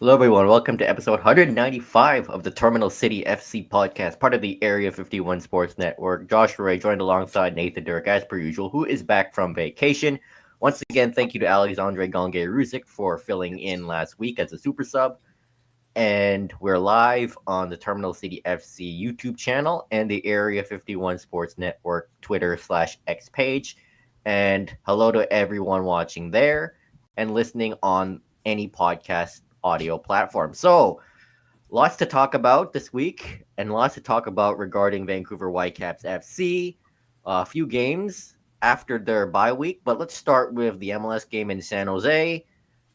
Hello, everyone. Welcome to episode 195 of the Terminal City FC podcast, part of the Area 51 Sports Network. Josh Ray joined alongside Nathan Dirk, as per usual, who is back from vacation. Once again, thank you to Alexandre Gonge-Ruzic for filling in last week as a super sub. And we're live on the Terminal City FC YouTube channel and the Area 51 Sports Network Twitter/X page. And hello to everyone watching there and listening on any podcast audio platform. So, lots to talk about this week and lots to talk about regarding Vancouver Whitecaps FC. A few games after their bye week, but let's start with the MLS game in San Jose.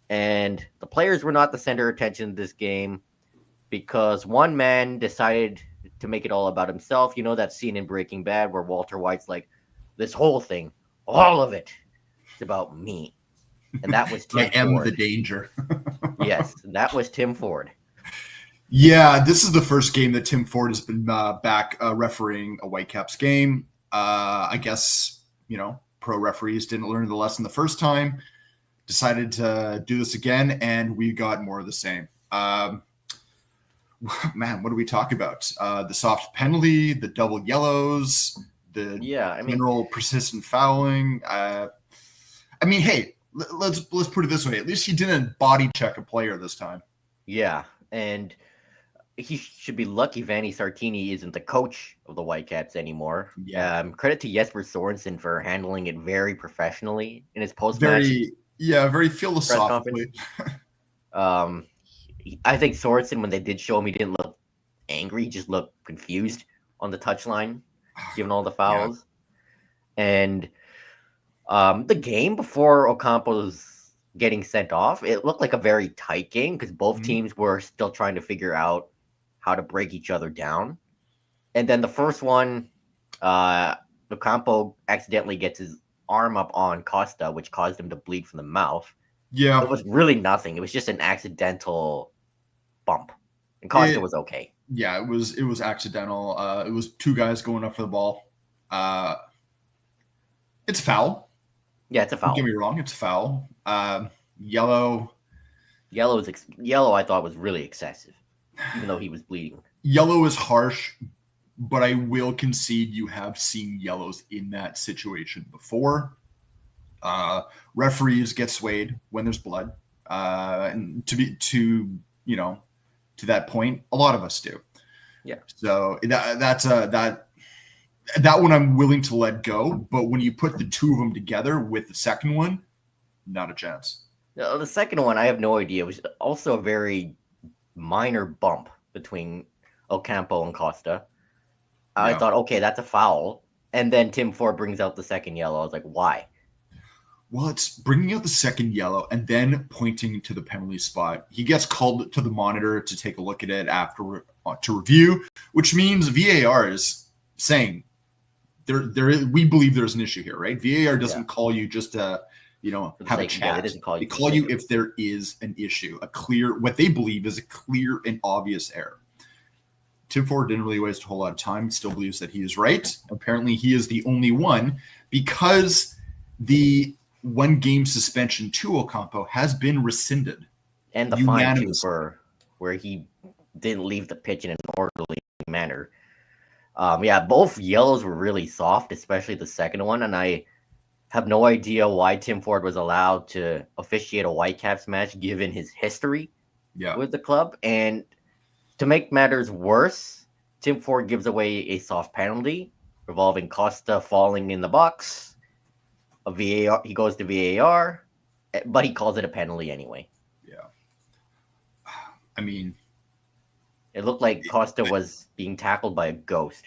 And the players were not the center of attention of this game because one man decided to make it all about himself. You know that scene in Breaking Bad where Walter White's like, this whole thing, all of it, is about me. And that was Tim I am Ford. the danger. Yes, that was Tim Ford. Yeah, this is the first game that Tim Ford has been back refereeing a Whitecaps game. I guess, pro referees didn't learn the lesson the first time, decided to do this again, and we got more of the same. Man, what do we talk about? The soft penalty, the double yellows, the general persistent fouling. Hey, let's put it this way. At least he didn't body check a player this time. Yeah, and he should be lucky Vanni Sartini isn't the coach of the Whitecaps anymore. Yeah. Credit to Jesper Sorensen for handling it very professionally in his post-match. Very philosophically. I think Sorensen, when they did show him, he didn't look angry. He just looked confused on the touchline, given all the fouls. Yeah. And the game before Ocampo's getting sent off, it looked like a very tight game because both teams were still trying to figure out how to break each other down. And then the first one, Ocampo accidentally gets his arm up on Costa, which caused him to bleed from the mouth. Yeah. It was really nothing. It was just an accidental bump. And Costa was okay. Yeah, it was accidental. It was two guys going up for the ball. It's a foul. Yeah, it's a foul. Don't get me wrong, it's a foul. Yellow. Yellow I thought was really excessive, even though he was bleeding. Yellow is harsh, but I will concede you have seen yellows in that situation before. Referees get swayed when there's blood. And to that point, a lot of us do. Yeah. So that one I'm willing to let go, but when you put the two of them together with the second one, not a chance. The second one, I have no idea. It was also a very minor bump between Ocampo and Costa. I thought, okay, that's a foul. And then Tim Ford brings out the second yellow. I was like, why? Well, it's bringing out the second yellow and then pointing to the penalty spot. He gets called to the monitor to take a look at it after to review, which means VAR is saying, we believe there's an issue here, right? VAR doesn't call you just to, have a chat. They call you if there is an issue, what they believe is a clear and obvious error. Tim Ford didn't really waste a whole lot of time. He still believes that he is right. Apparently, he is the only one because the one-game suspension to Ocampo has been rescinded. And the fine, too, for where he didn't leave the pitch in an orderly manner. Both yellows were really soft, especially the second one, and I have no idea why Tim Ford was allowed to officiate a Whitecaps match given his history with the club. And to make matters worse, Tim Ford gives away a soft penalty involving Costa falling in the box. He goes to VAR, but he calls it a penalty anyway. Yeah. I mean, it looked like Costa was being tackled by a ghost.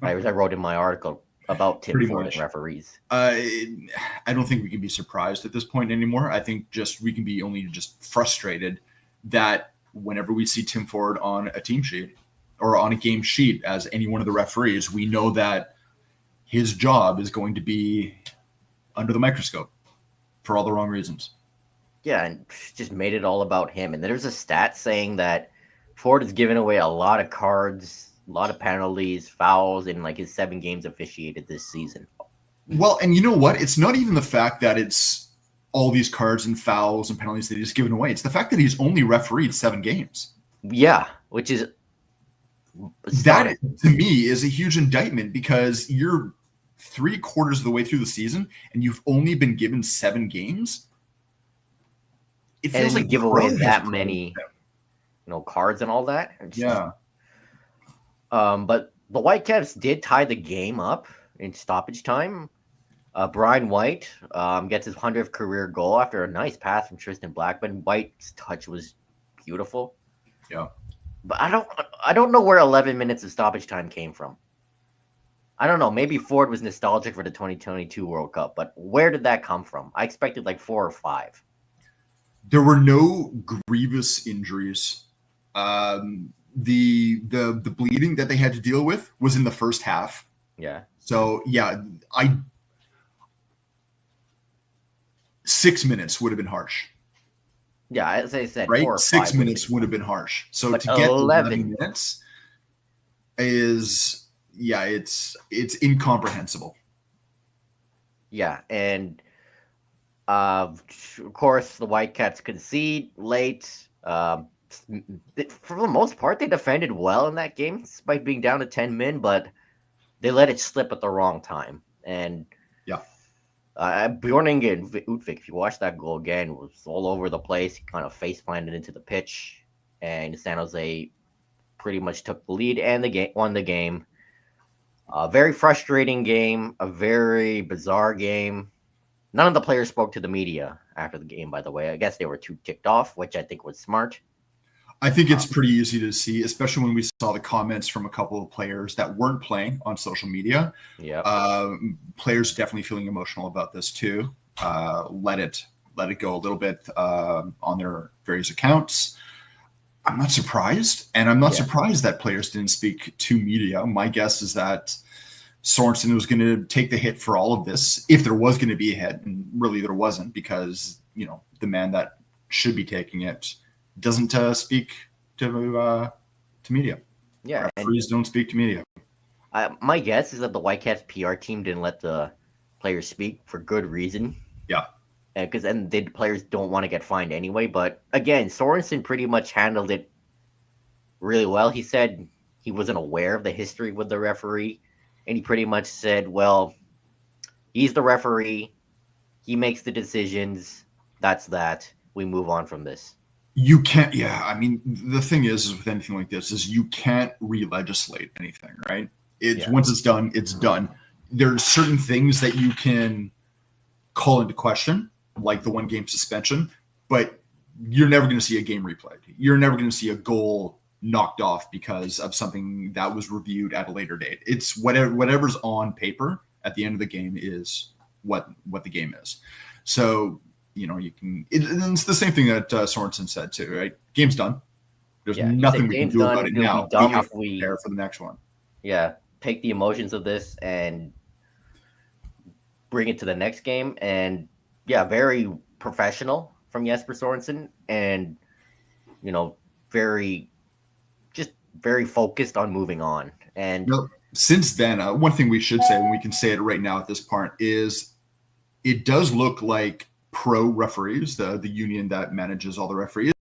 I wrote in my article about Tim Ford and referees. I don't think we can be surprised at this point anymore. I think we can be only just frustrated that whenever we see Tim Ford on a team sheet or on a game sheet as any one of the referees, we know that his job is going to be under the microscope for all the wrong reasons. Yeah, and just made it all about him. And there's a stat saying that Ford has given away a lot of cards, a lot of penalties, fouls in like his 7 games officiated this season. Well, and you know what? It's not even the fact that it's all these cards and fouls and penalties that he's given away. It's the fact that he's only refereed 7 games. Yeah, which is That, astonishing. to me, is a huge indictment because you're 3/4 of the way through the season and you've only been given 7 games. It And feels you like give Pro away has that grown. many, cards and all that. It's Yeah. but the Whitecaps did tie the game up in stoppage time. Brian White gets his 100th career goal after a nice pass from Tristan Blackman. White's touch was beautiful. Yeah. But I don't know where 11 minutes of stoppage time came from. I don't know. Maybe Ford was nostalgic for the 2022 World Cup, but where did that come from? I expected like 4 or 5. There were no grievous injuries. The bleeding that they had to deal with was in the first half. Yeah. So yeah, 6 minutes would have been harsh. Yeah, as I said, Right? 4 or 6 5 minutes would have been harsh. So But to get 11 minutes is, yeah, it's incomprehensible. Yeah, and of course the Whitecaps concede late. For the most part, they defended well in that game, despite being down to 10 men, but they let it slip at the wrong time. And Yeah. Bjorning Utvik, if you watch that goal again, was all over the place. He kind of face planted into the pitch, and San Jose pretty much took the lead and won the game. A very frustrating game, a very bizarre game. None of the players spoke to the media after the game, by the way. I guess they were too ticked off, which I think was smart. I think it's pretty easy to see, especially when we saw the comments from a couple of players that weren't playing on social media. Yeah. Players definitely feeling emotional about this too. Let it go a little bit on their various accounts. I'm not surprised, and I'm not surprised that players didn't speak to media. My guess is that Sorensen was going to take the hit for all of this, if there was going to be a hit, and really there wasn't, because the man that should be taking it doesn't speak to media. Yeah. Referees don't speak to media. My guess is that the Whitecaps PR team didn't let the players speak for good reason. Yeah. Because then the players don't want to get fined anyway. But again, Sorensen pretty much handled it really well. He said he wasn't aware of the history with the referee. And he pretty much said, well, he's the referee. He makes the decisions. That's that. We move on from this. You can't, I mean, the thing is with anything like this is you can't re-legislate anything, right? Once it's done, it's done. There's certain things that you can call into question, like the 1-game suspension, but you're never going to see a game replayed. You're never going to see a goal knocked off because of something that was reviewed at a later date. It's whatever's on paper at the end of the game is what the game is. So you can. It's the same thing that Sorensen said too, right? Game's done. There's nothing we can do about it now. We have to prepare for the next one. Yeah, take the emotions of this and bring it to the next game. And very professional from Jesper Sorensen, and very focused on moving on. And since then, one thing we should say, and we can say it right now at this part, is it does look like pro referees, the union that manages all the referees,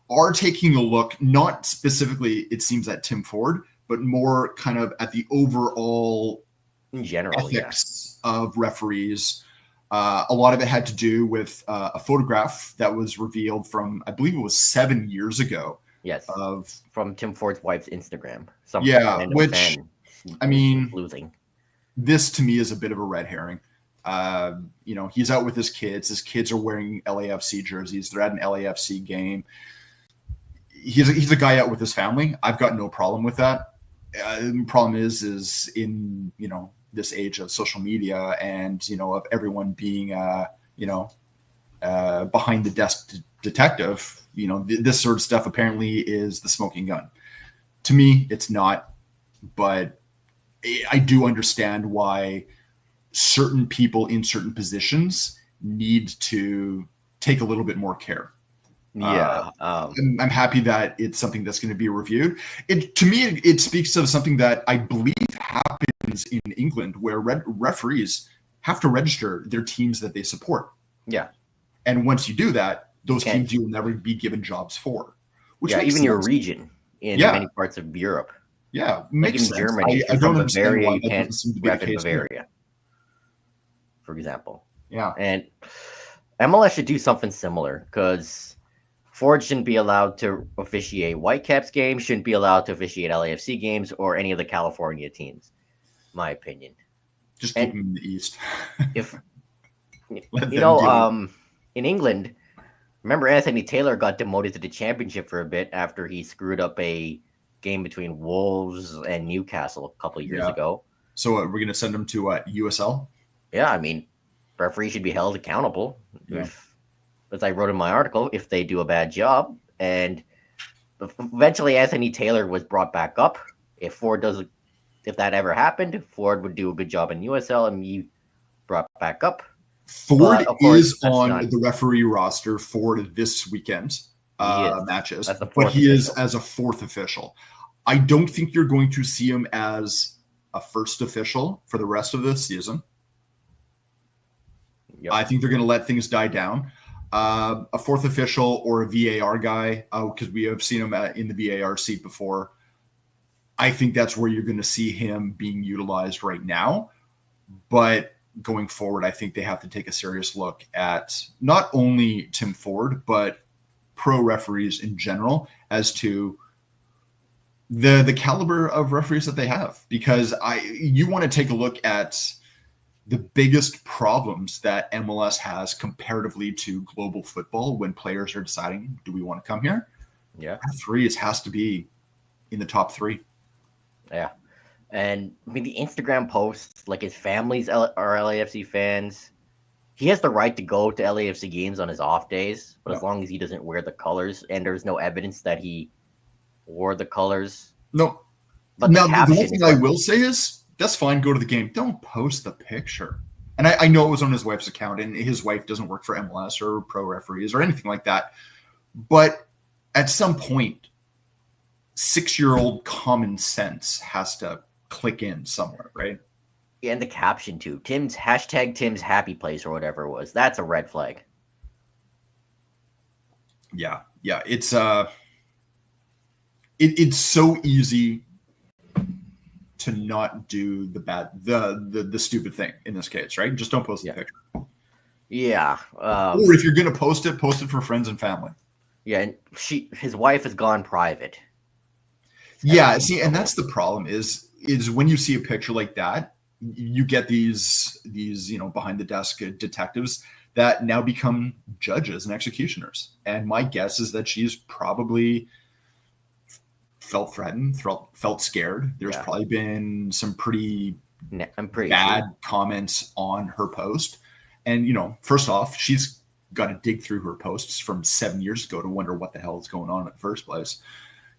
are taking a look, not specifically, it seems, at Tim Ford, but more kind of at the overall in general ethics of referees. A lot of it had to do with a photograph that was revealed from, I believe it was 7 years ago. Yes, of from Tim Ford's wife's Instagram. Which, I mean, losing. This to me is a bit of a red herring. He's out with his kids. His kids are wearing LAFC jerseys. They're at an LAFC game. He's a guy out with his family. I've got no problem with that. The problem is in this age of social media and of everyone being behind the desk detective. This sort of stuff apparently is the smoking gun. To me, it's not, but I do understand why certain people in certain positions need to take a little bit more care. I'm happy that it's something that's going to be reviewed. To me, it speaks of something that I believe happens in England, where referees have to register their teams that they support. Yeah. And once you do that, those Can't- teams you will never be given jobs for. Which yeah, makes even your sense. region in Yeah. many parts of Europe. Yeah, Like makes in sense. Germany, if I you're don't from understand Bavaria, why you that doesn't can't seem to be the rep in case here. Bavaria, for example. Yeah. And MLS should do something similar because Ford shouldn't be allowed to officiate Whitecaps games, shouldn't be allowed to officiate LAFC games or any of the California teams, my opinion. Just And keep them in the East. if Let you them know, do it. in England, remember Anthony Taylor got demoted to the championship for a bit after he screwed up a game between Wolves and Newcastle a couple of years Yeah. ago. So we're going to send them to USL? Yeah, I mean, referees should be held accountable. Yeah. If, as I wrote in my article, if they do a bad job. And eventually Anthony Taylor was brought back up. If that ever happened, Ford would do a good job in USL and be brought back up. Ford Of course, is on the referee roster for this weekend matches, That's the but fourth he is official. as a fourth official. I don't think you're going to see him as a first official for the rest of the season. Yep. I think they're going to let things die down. A fourth official or a VAR guy, because we have seen him in the VAR seat before. I think that's where you're going to see him being utilized right now. But going forward, I think they have to take a serious look at not only Tim Ford, but pro referees in general as to the caliber of referees that they have. Because you want to take a look at the biggest problems that MLS has comparatively to global football when players are deciding, do we want to come here? Yeah. Referees has to be in the top 3. Yeah. And I mean, the Instagram posts, like his family's are LAFC fans. He has the right to go to LAFC games on his off days, but as long as he doesn't wear the colors and there's no evidence that he wore the colors. No. But now, the the one caption thing is I what, will say is, that's fine, go to the game. Don't post the picture. And I know it was on his wife's account, and his wife doesn't work for MLS or pro referees or anything like that. But at some point, 6-year-old common sense has to click in somewhere, right? and the caption too. Tim's happy place or whatever it was. That's a red flag. Yeah. It's it's so easy to not do the stupid thing in this case, right? Just don't post the picture. Yeah. Or if you're gonna post it for friends and family. Yeah, and his wife has gone private. Yeah, see, and that's the problem is when you see a picture like that, you get these behind the desk detectives that now become judges and executioners. And my guess is that she's probably felt threatened, felt scared. There's probably been some pretty bad comments on her post. And first off, she's got to dig through her posts from 7 years ago to wonder what the hell is going on in the first place.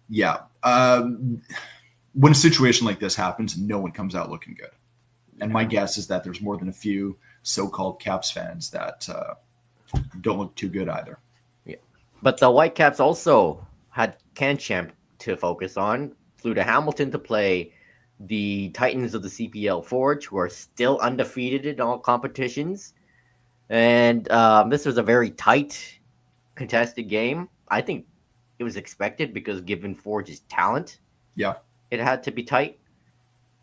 Yeah. When a situation like this happens, no one comes out looking good. And my guess is that there's more than a few so-called Caps fans that don't look too good either. Yeah. But the Whitecaps also had CanChamp to focus on, flew to Hamilton to play the Titans of the CPL Forge, who are still undefeated in all competitions. And this was a very tight, contested game. I think it was expected because given Forge's talent, it had to be tight.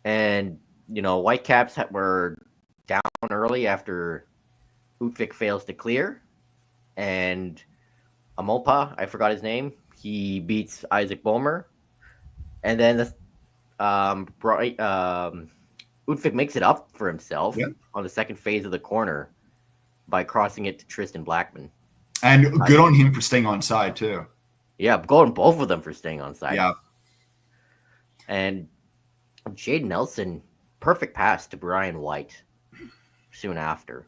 And, Whitecaps were down early after Utvik fails to clear. And Amopa, I forgot his name, he beats Isaac Bomer. And then Utvik makes it up for himself on the second phase of the corner by crossing it to Tristan Blackman. And good on him for staying on side, too. Yeah, going both of them for staying on side. Yeah. And Jade Nelson, perfect pass to Brian White soon after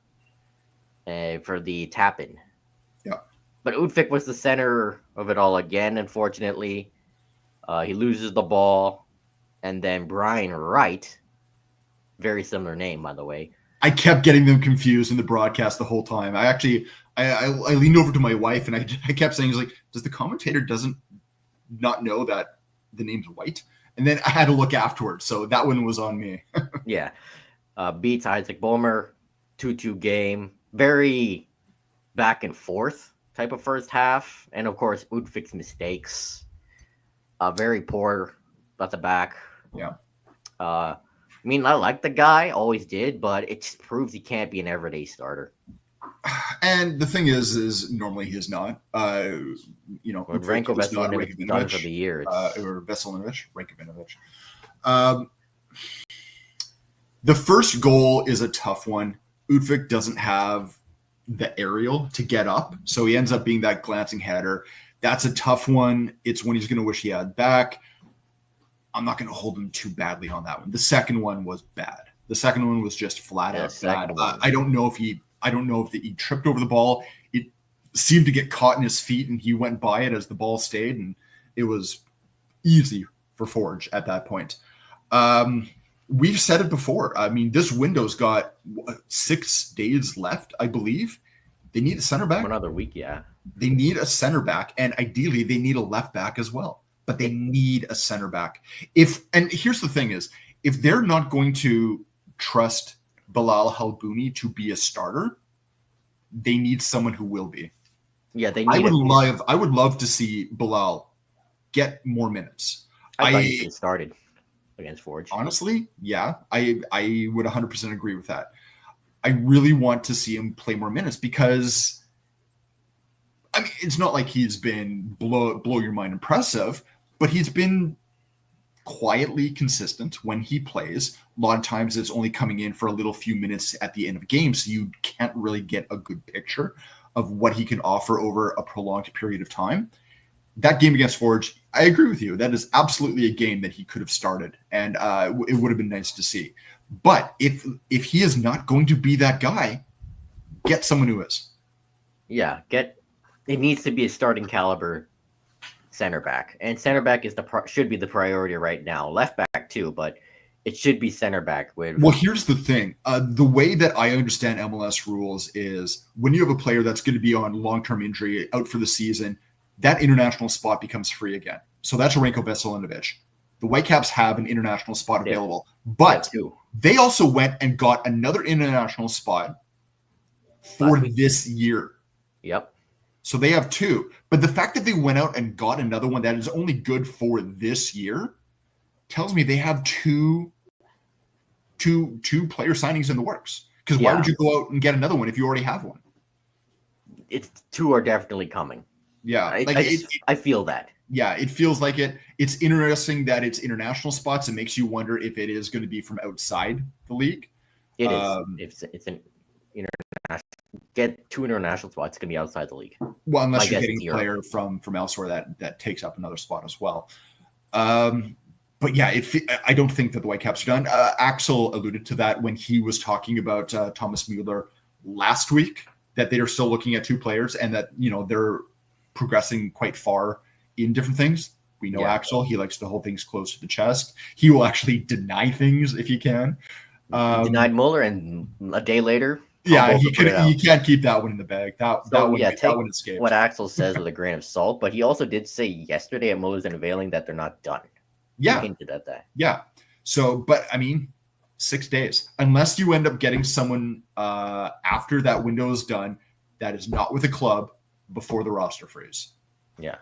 for the tap-in. Yeah. But Utvik was the center of it all again, unfortunately. He loses the ball. And then Brian Wright, very similar name, by the way. I kept getting them confused in the broadcast the whole time. I leaned over to my wife and I kept saying, does the commentator doesn't not know that the name's White? And then I had to look afterwards. So that one was on me. Yeah. Beats Isaac Bomer, 2-2 game. Very back and forth type of first half, and of course, Udvik's mistakes. Very poor at the back. Yeah. I mean, I like the guy, always did, but it just proves he can't be an everyday starter. And the thing is normally he's not. When Ranko Veselinovic is done for the year, or Veselinovic, Rankovinovic. The first goal is a tough one. Udvik doesn't have the aerial to get up, so he ends up being that glancing header. That's a tough one. It's one he's going to wish he had back. I'm not going to hold him too badly on that one. The second one was bad. The second one was just flat out bad. I don't know if he tripped over the ball. It seemed to get caught in his feet, and he went by it as the ball stayed, and it was easy for Forge at that point. We've said it before. I mean, this window's got 6 days left, I believe. They need a center back. Another week, yeah. They need a center back, and ideally they need a left back as well. But they need a center back. And here's the thing is, if they're not going to trust Bilal Halbouni to be a starter, they need someone who will be. Yeah, they need I would love to see Bilal get more minutes. I thought he should have started against Forge. Honestly, yeah, I would 100% agree with that. I really want to see him play more minutes because, I mean, it's not like he's been blow your mind impressive, but he's been quietly consistent when he plays. A lot of times it's only coming in for a little few minutes at the end of a game, so you can't really get a good picture of what he can offer over a prolonged period of time. That game against Forge, I agree with you. That is absolutely a game that he could have started, and it would have been nice to see. But if he is not going to be that guy, get someone who is. Yeah, it needs to be a starting caliber center back, and center back should be the priority right now. Left back too, but it should be center back. Well, here's the thing: the way that I understand MLS rules is when you have a player that's going to be on long-term injury, out for the season, that international spot becomes free again. So that's Ranko Veselinovic. The Whitecaps have an international spot available, but they also went and got another international spot for this year. Yep. So they have 2. But the fact that they went out and got another one that is only good for this year tells me they have two player signings in the works. Because why would you go out and get another one if you already have one? It's 2 are definitely coming. Yeah. I feel that. Yeah, it feels like it. It's interesting that it's international spots. It makes you wonder if it is going to be from outside the league. It is. It's an international. Get 2 international spots. It's going to be outside the league. Well, unless you're getting a player from elsewhere that takes up another spot as well. But yeah, I don't think that the Whitecaps are done. Axel alluded to that when he was talking about Thomas Müller last week, that they are still looking at 2 players and that, they're progressing quite far in different things. We know Axel, he likes to hold things close to the chest. He will actually deny things if he can. He denied Müller, and a day later, he can't keep that one in the bag. That one escaped. What Axel says with a grain of salt, but he also did say yesterday at Muller's unveiling that they're not done. Yeah. He hinted at that. Yeah. So, but I mean, 6 days, unless you end up getting someone after that window is done that is not with a club before the roster freeze. Yeah.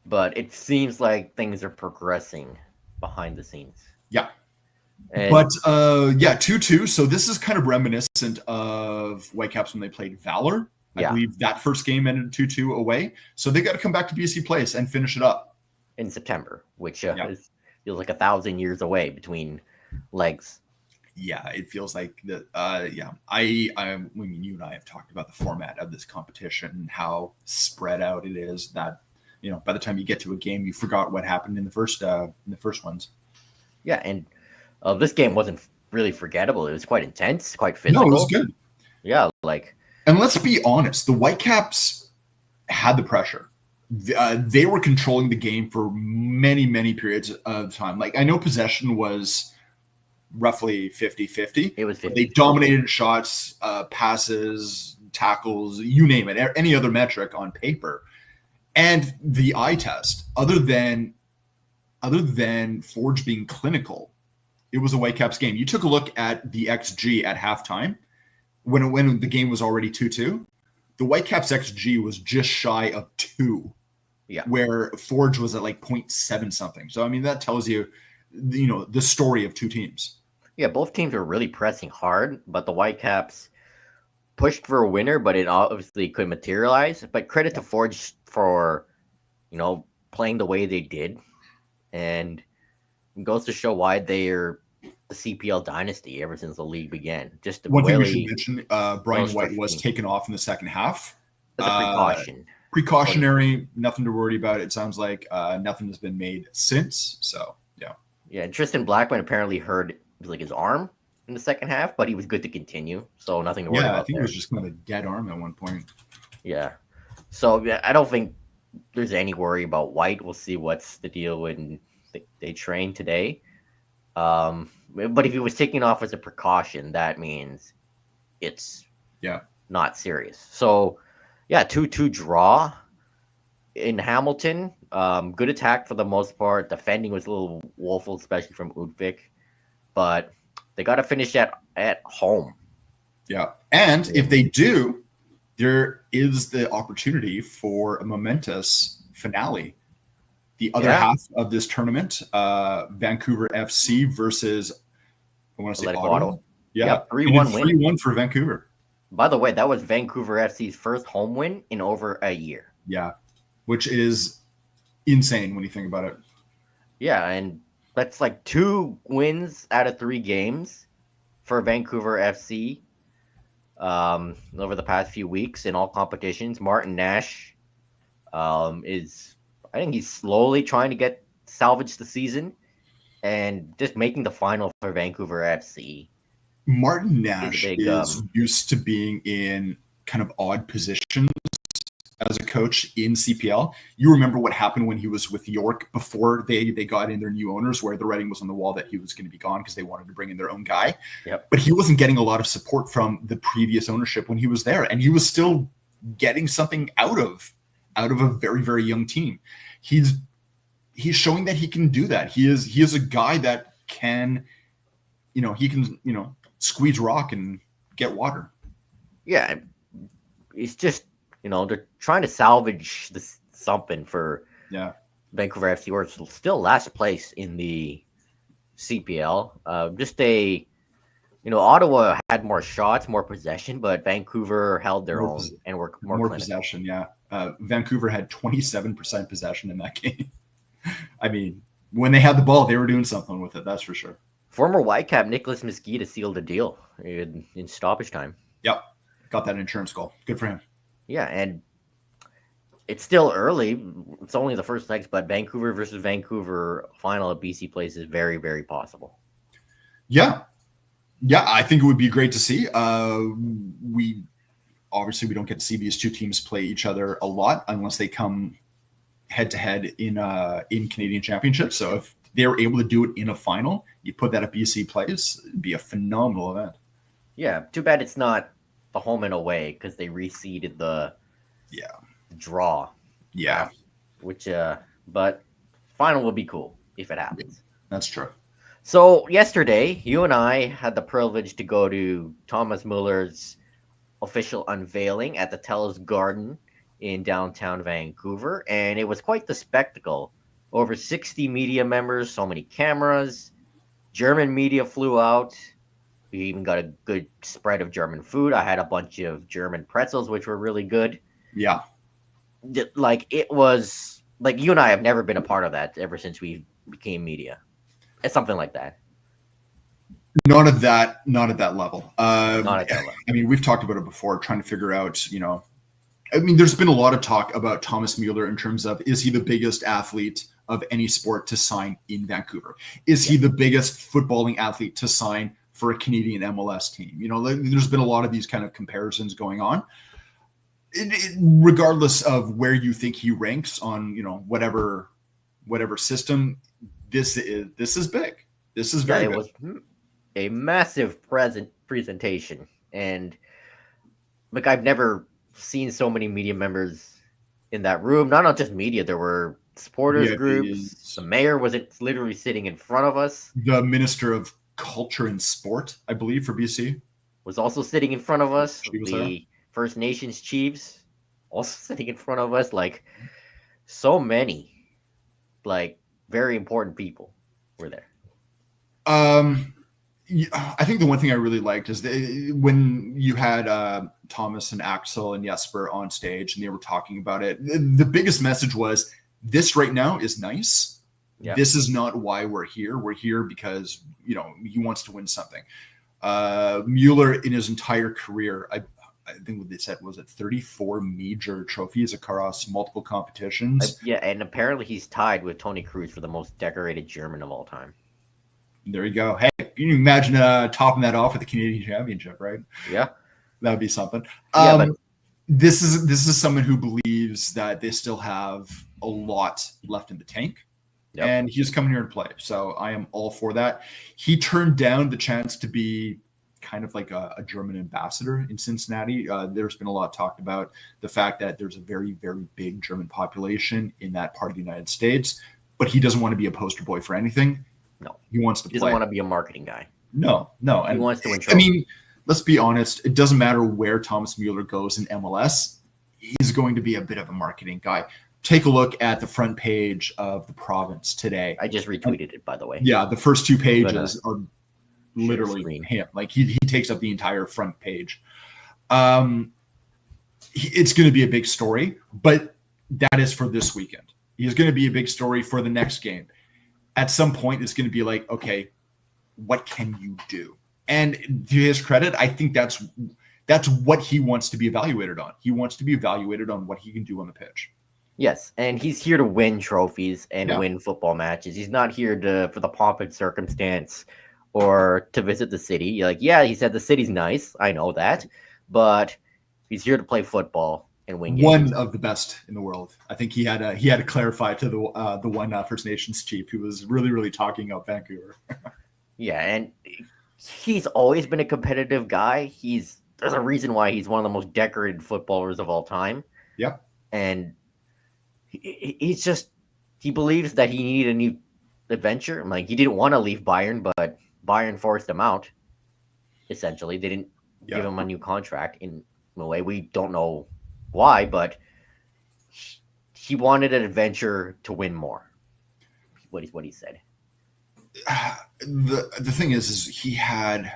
But it seems like things are progressing behind the scenes. Yeah. But 2-2. So this is kind of reminiscent of Whitecaps when they played Valor. I believe that first game ended 2-2 away. So they got to come back to BC Place and finish it up in September, which feels like 1,000 years away between legs. Yeah, it feels like that. You and I have talked about the format of this competition and how spread out it is. That by the time you get to a game, you forgot what happened in the first ones. Yeah, and this game wasn't really forgettable. It was quite intense, quite physical. No, it was good. Yeah, and let's be honest, the Whitecaps had the pressure. They were controlling the game for many, many periods of time. I know possession was roughly 50-50. It was 50. They dominated shots, passes, tackles, you name it, any other metric on paper. And the eye test, other than Forge being clinical, it was a Whitecaps game. You took a look at the XG at halftime when the game was already 2-2. the Whitecaps XG was just shy of 2, Yeah. where Forge was at like 0.7 something. So I mean that tells you, the story of two teams. Yeah, both teams were really pressing hard, but the Whitecaps pushed for a winner, but it obviously couldn't materialize. But credit to Forge for, playing the way they did. And it goes to show why they're the CPL dynasty ever since the league began. Just a One thing we really should mention, Brian White was team. taken off in the second half. As a precaution. Precautionary, nothing to worry about. It sounds like nothing has been made since. So, yeah. Yeah, and Tristan Blackman apparently hurt his arm in the second half, but he was good to continue. So nothing to worry about. Yeah, I think it was just kind of a dead arm at one point. Yeah. So, yeah, I don't think there's any worry about White. We'll see what's the deal when they train today. But if he was taken off as a precaution, that means it's not serious. So, yeah, 2-2 draw in Hamilton. Good attack for the most part. Defending was a little woeful, especially from Udvik. But they got to finish at home. Yeah. And if they do, there is the opportunity for a momentous finale. The other half of this tournament, Vancouver FC versus, I want to say Ottawa. Yeah, 3-1 win. 3-1 for Vancouver. By the way, that was Vancouver FC's first home win in over a year. Yeah, which is insane when you think about it. Yeah, and that's like 2 wins out of 3 games for Vancouver FC over the past few weeks in all competitions. Martin Nash I think he's slowly trying to salvage the season and just making the final for Vancouver FC. Martin Nash is used to being in kind of odd positions as a coach in CPL. You remember what happened when he was with York before they got in their new owners, where the writing was on the wall that he was going to be gone because they wanted to bring in their own guy. Yep. But he wasn't getting a lot of support from the previous ownership when he was there, and he was still getting something out of a very, very young team. He's showing that he can do that. He is a guy that can, he can, squeeze rock and get water. Yeah, it's just, they're trying to salvage something for Vancouver FC, or it's still last place in the CPL. Ottawa had more shots, more possession, but Vancouver held their own and were more possession. Yeah, Vancouver had 27% possession in that game. I mean, when they had the ball, they were doing something with it. That's for sure. Former Whitecap Nicholas Mosqueda sealed the deal in stoppage time. Yep, got that insurance goal. Good for him. Yeah, and it's still early. It's only the first legs, but Vancouver versus Vancouver final at BC Place is very, very possible. Yeah, I think it would be great to see. We don't get to see these two teams play each other a lot unless they come head to head in Canadian Championships. So if they're able to do it in a final, you put that at BC Place, it'd be a phenomenal event. Yeah, too bad it's not the home and away because they reseeded the draw. Yeah, but final would be cool if it happens. That's true. So yesterday, you and I had the privilege to go to Thomas Müller's official unveiling at the TELUS Garden in downtown Vancouver, and it was quite the spectacle. Over 60 media members, so many cameras. German media flew out. We even got a good spread of German food. I had a bunch of German pretzels, which were really good. Yeah. It was like you and I have never been a part of that ever since we became media. It's something like that. Not at that level. Not at that level. I mean, we've talked about it before, trying to figure out, there's been a lot of talk about Thomas Müller in terms of, is he the biggest athlete of any sport to sign in Vancouver? Is he the biggest footballing athlete to sign for a Canadian MLS team? There's been a lot of these kind of comparisons going on. Regardless of where you think he ranks on, whatever system, this is big. This is very big. It was a massive presentation, and I've never seen so many media members in that room. Not just media, there were supporters groups. The mayor was literally sitting in front of us. The Minister of Culture and Sport, I believe, for BC, was also sitting in front of us. The First Nations chiefs also sitting in front of us. Like so many, like very important people were there. I think the one thing I really liked is when you had Thomas and Axel and Jesper on stage and they were talking about it, the biggest message was this right now is nice. Yep. This is not why we're here. We're here because, he wants to win something. Müller in his entire career, I think what they said was 34 major trophies across multiple competitions. Yeah, and apparently he's tied with Tony Cruz for the most decorated German of all time. There you go. Hey, can you imagine topping that off with the Canadian Championship, right? Yeah, that would be something. Yeah, but this is someone who believes that they still have a lot left in the tank, and he's coming here to play. So I am all for that. He turned down the chance to be kind of like a German ambassador in Cincinnati. There's been a lot talked about the fact that there's a very, very big German population in that part of the United States, but he doesn't want to be a poster boy for anything. No, he wants to play. He doesn't want to be a marketing guy. No. He wants to win trophies. I mean, let's be honest. It doesn't matter where Thomas Müller goes in MLS. He's going to be a bit of a marketing guy. Take a look at the front page of the Province today. I just retweeted it, by the way. Yeah, the first two pages are literally him. Like he takes up the entire front page. It's going to be a big story, but that is for this weekend. He's going to be a big story for the next game. At some point, it's going to be like, okay, what can you do? And to his credit, I think that's what he wants to be evaluated on. He wants to be evaluated on what he can do on the pitch. Yes, and he's here to win trophies and win football matches. He's not here for the pomp and circumstance or to visit the city. Like, yeah, he said the city's nice. I know that. But he's here to play football and win games. One of the best in the world. I think he had to clarify to the one First Nations chief who was really, really talking up Vancouver. Yeah, and he's always been a competitive guy. There's a reason why he's one of the most decorated footballers of all time. Yep. And he believes that he needed a new adventure. Like, he didn't want to leave Bayern, but Bayern forced him out. Essentially, they didn't give him a new contract in a way. We don't know why, but he wanted an adventure to win more. What he said. The thing is he had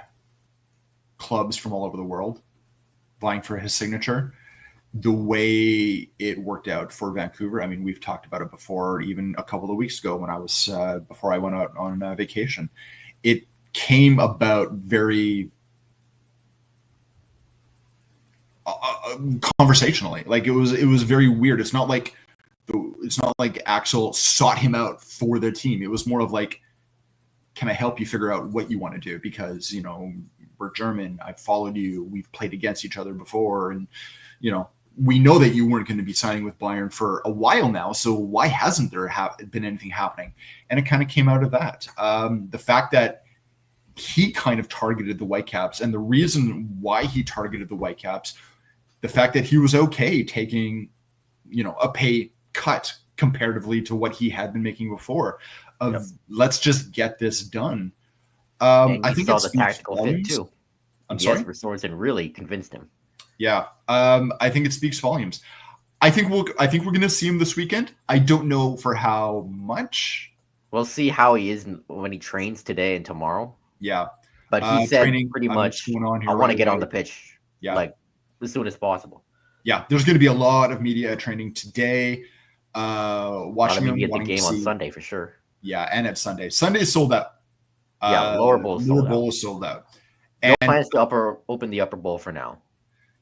clubs from all over the world vying for his signature. The way it worked out for Vancouver, I mean, we've talked about it before, even a couple of weeks ago when I was before I went out on vacation. It came about very conversationally. Like it was very weird. It's not like Axel sought him out for their team. It was more of like, can I help you figure out what you want to do? Because, we're German. I've followed you. We've played against each other before. And, we know that you weren't going to be signing with Bayern for a while now. So why hasn't there been anything happening? And it kind of came out of that. The fact that he kind of targeted the Whitecaps, and the reason why he targeted the Whitecaps, the fact that he was okay taking, a pay cut comparatively to what he had been making before. Let's just get this done. I think saw the tactical fit too. I'm sorry, Jesper Sorensen really convinced him. Yeah, I think it speaks volumes. I think we're going to see him this weekend. I don't know for how much. We'll see how he is when he trains today and tomorrow. Yeah, but he said pretty much, I want to get on the pitch, like as soon as possible. Yeah, there's going to be a lot of media training today. Watching him at the game on Sunday for sure. Yeah, and at Sunday. Sunday is sold out. Lower bowl is sold out. No plans to open the upper bowl for now.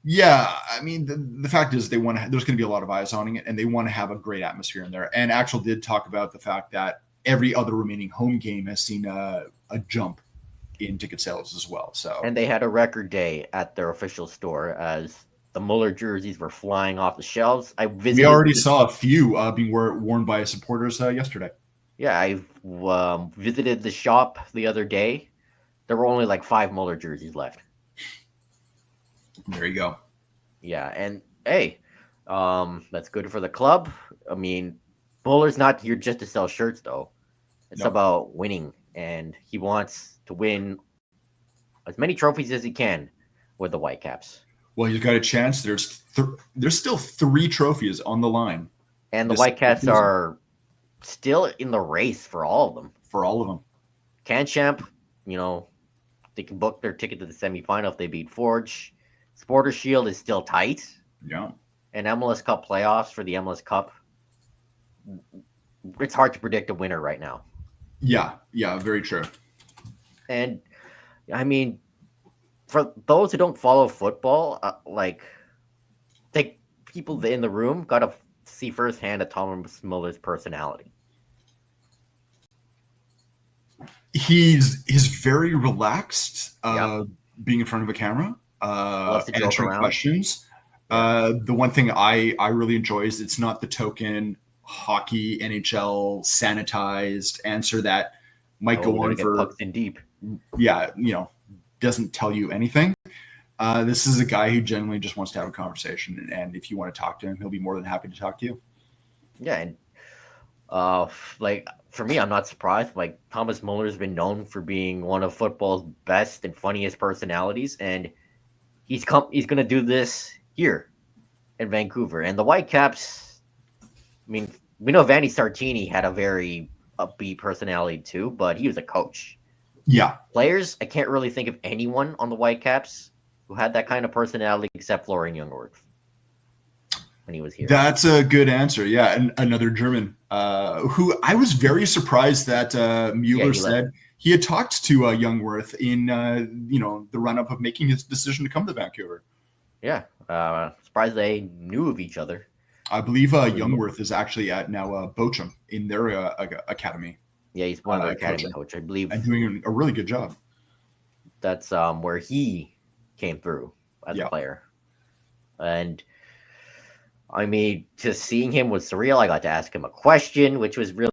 Yeah, I mean, the fact is there's going to be a lot of eyes on it, and they want to have a great atmosphere in there. And Axel did talk about the fact that every other remaining home game has seen a jump in ticket sales as well. So, and they had a record day at their official store as the Müller jerseys were flying off the shelves. We already saw a few being worn by supporters yesterday. Yeah, I visited the shop the other day. There were only like 5 Müller jerseys left. There you go. Yeah, and hey, that's good for the club. I mean, Müller's not here just to sell shirts, though. It's about winning, and he wants to win as many trophies as he can with the Whitecaps. Well, he's got a chance. There's still 3 trophies on the line. And the Whitecaps are still in the race for all of them. For all of them. Canchamp, they can book their ticket to the semifinal if they beat Forge. Supporter Shield is still tight. Yeah. And MLS Cup playoffs for the MLS Cup, it's hard to predict a winner right now. Yeah, very true. And, I mean, for those who don't follow football, people in the room got to see firsthand of Thomas Muller's personality. He's very relaxed, Yep. being in front of a camera, Loves to joke answering around. questions. The one thing I really enjoy is it's not the token hockey NHL sanitized answer that might go on for pucks in deep. Yeah, doesn't tell you anything. This is a guy who genuinely just wants to have a conversation, and if you want to talk to him, he'll be more than happy to talk to you. Yeah, and for me, I'm not surprised. Like, Thomas Muller's been known for being one of football's best and funniest personalities, and he's going to do this here in Vancouver. And the Whitecaps, I mean, we know Vanni Sartini had a very upbeat personality too, but he was a coach. Yeah. Players, I can't really think of anyone on the Whitecaps who had that kind of personality except Florian Jungwirth when he was here. That's a good answer. Yeah, and another German who I was very surprised that Müller said he had talked to Jungwirth in the run-up of making his decision to come to Vancouver. Yeah, surprised they knew of each other. I believe Jungwirth is actually at now Bochum in their academy. Yeah, he's one of their academy coach, I believe. And doing a really good job. That's where he came through as a player. And, I mean, just seeing him was surreal. I got to ask him a question, which was really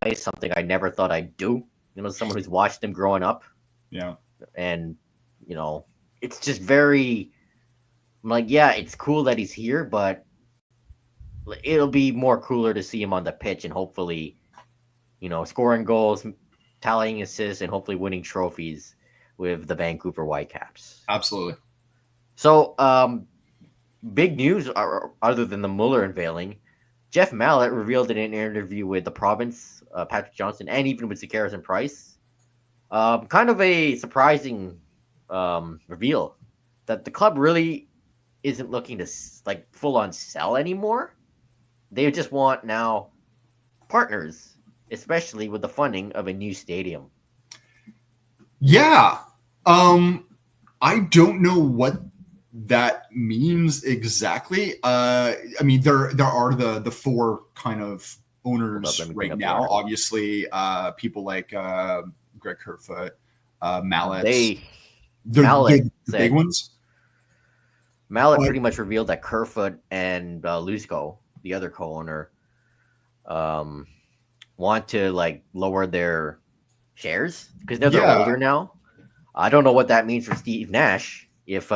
nice, something I never thought I'd do. Someone who's watched him growing up. Yeah. And, it's just very... I'm like, yeah, it's cool that he's here, but it'll be more cooler to see him on the pitch and hopefully, scoring goals, tallying assists, and hopefully winning trophies with the Vancouver Whitecaps. Absolutely. So, big news other than the Müller unveiling. Jeff Mallett revealed in an interview with the Province, Patrick Johnson, and even with Zakaris and Price, kind of a surprising reveal that the club really isn't looking to full on sell anymore. They just want now partners, especially with the funding of a new stadium. Yeah. I don't know what that means exactly. I mean, there are the 4 kind of owners right now. Obviously, people like Greg Kerfoot, Mallett. They're the big ones. Mallett pretty much revealed that Kerfoot and Luzko, the other co-owner, want to lower their shares because they're older now. I don't know what that means for Steve Nash if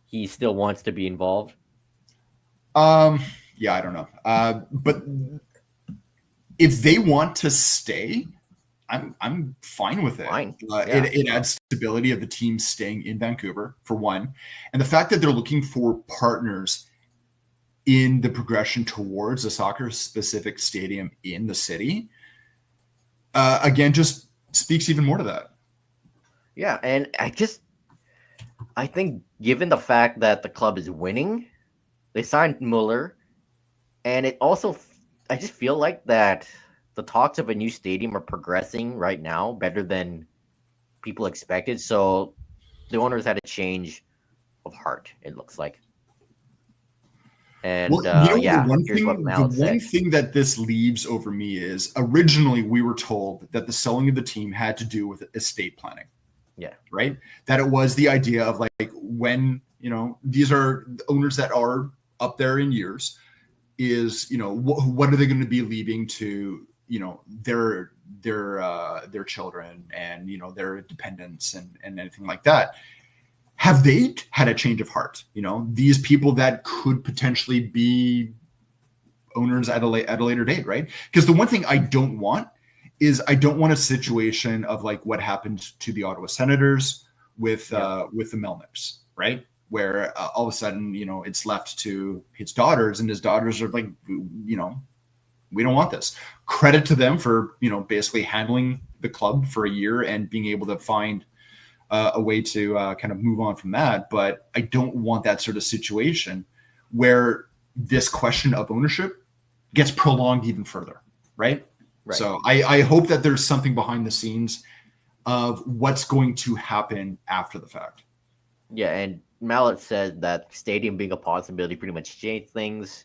he still wants to be involved. Yeah, I don't know. But if they want to stay, I'm fine with it. Fine. It adds stability of the team staying in Vancouver, for one. And the fact that they're looking for partners in the progression towards a soccer-specific stadium in the city, again, just speaks even more to that. Yeah, and I think given the fact that the club is winning, they signed Müller, and it also, I just feel like that the talks of a new stadium are progressing right now better than people expected. So the owners had a change of heart, it looks like. And the one thing that this leaves over me is originally we were told that the selling of the team had to do with estate planning. Yeah. Right. That it was the idea of when, these are owners that are up there in years is, what are they going to be leaving to, their children and, their dependents and anything like that. Have they had a change of heart? These people that could potentially be owners at a later date, right? Because the one thing I don't want is I don't want a situation of what happened to the Ottawa Senators with the Melnicks, right? where all of a sudden, it's left to his daughters, and his daughters are like, we don't want this. Credit to them for, basically handling the club for a year and being able to find a way to kind of move on from that. But I don't want that sort of situation where this question of ownership gets prolonged even further, right? So I hope that there's something behind the scenes of what's going to happen after the fact. Yeah, and Mallet said that stadium being a possibility pretty much changed things,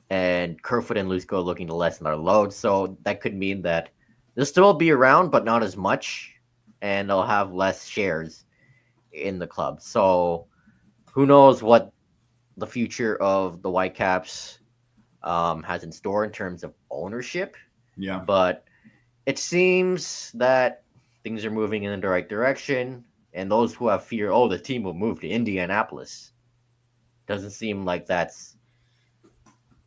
and Kerfoot and Lusco looking to lessen their load. So that could mean that they'll still be around, but not as much, and they'll have less shares in the club. So who knows what the future of the Whitecaps has in store in terms of ownership. Yeah. But it seems that things are moving in the right direction. And those who have fear, the team will move to Indianapolis, doesn't seem like that's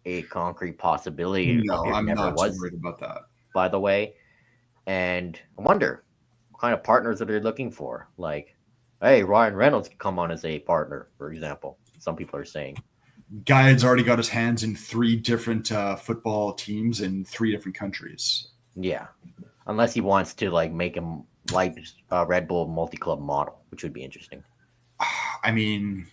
a concrete possibility. No, It I'm never not was, too worried about that. by the way. And I wonder what kind of partners are they looking for? Like, hey, Ryan Reynolds could come on as a partner, for example. Some people are saying. Guy's already got his hands in 3 different football teams in 3 different countries. Yeah, unless he wants to like make him like Red Bull multi-club model, which would be interesting. I mean,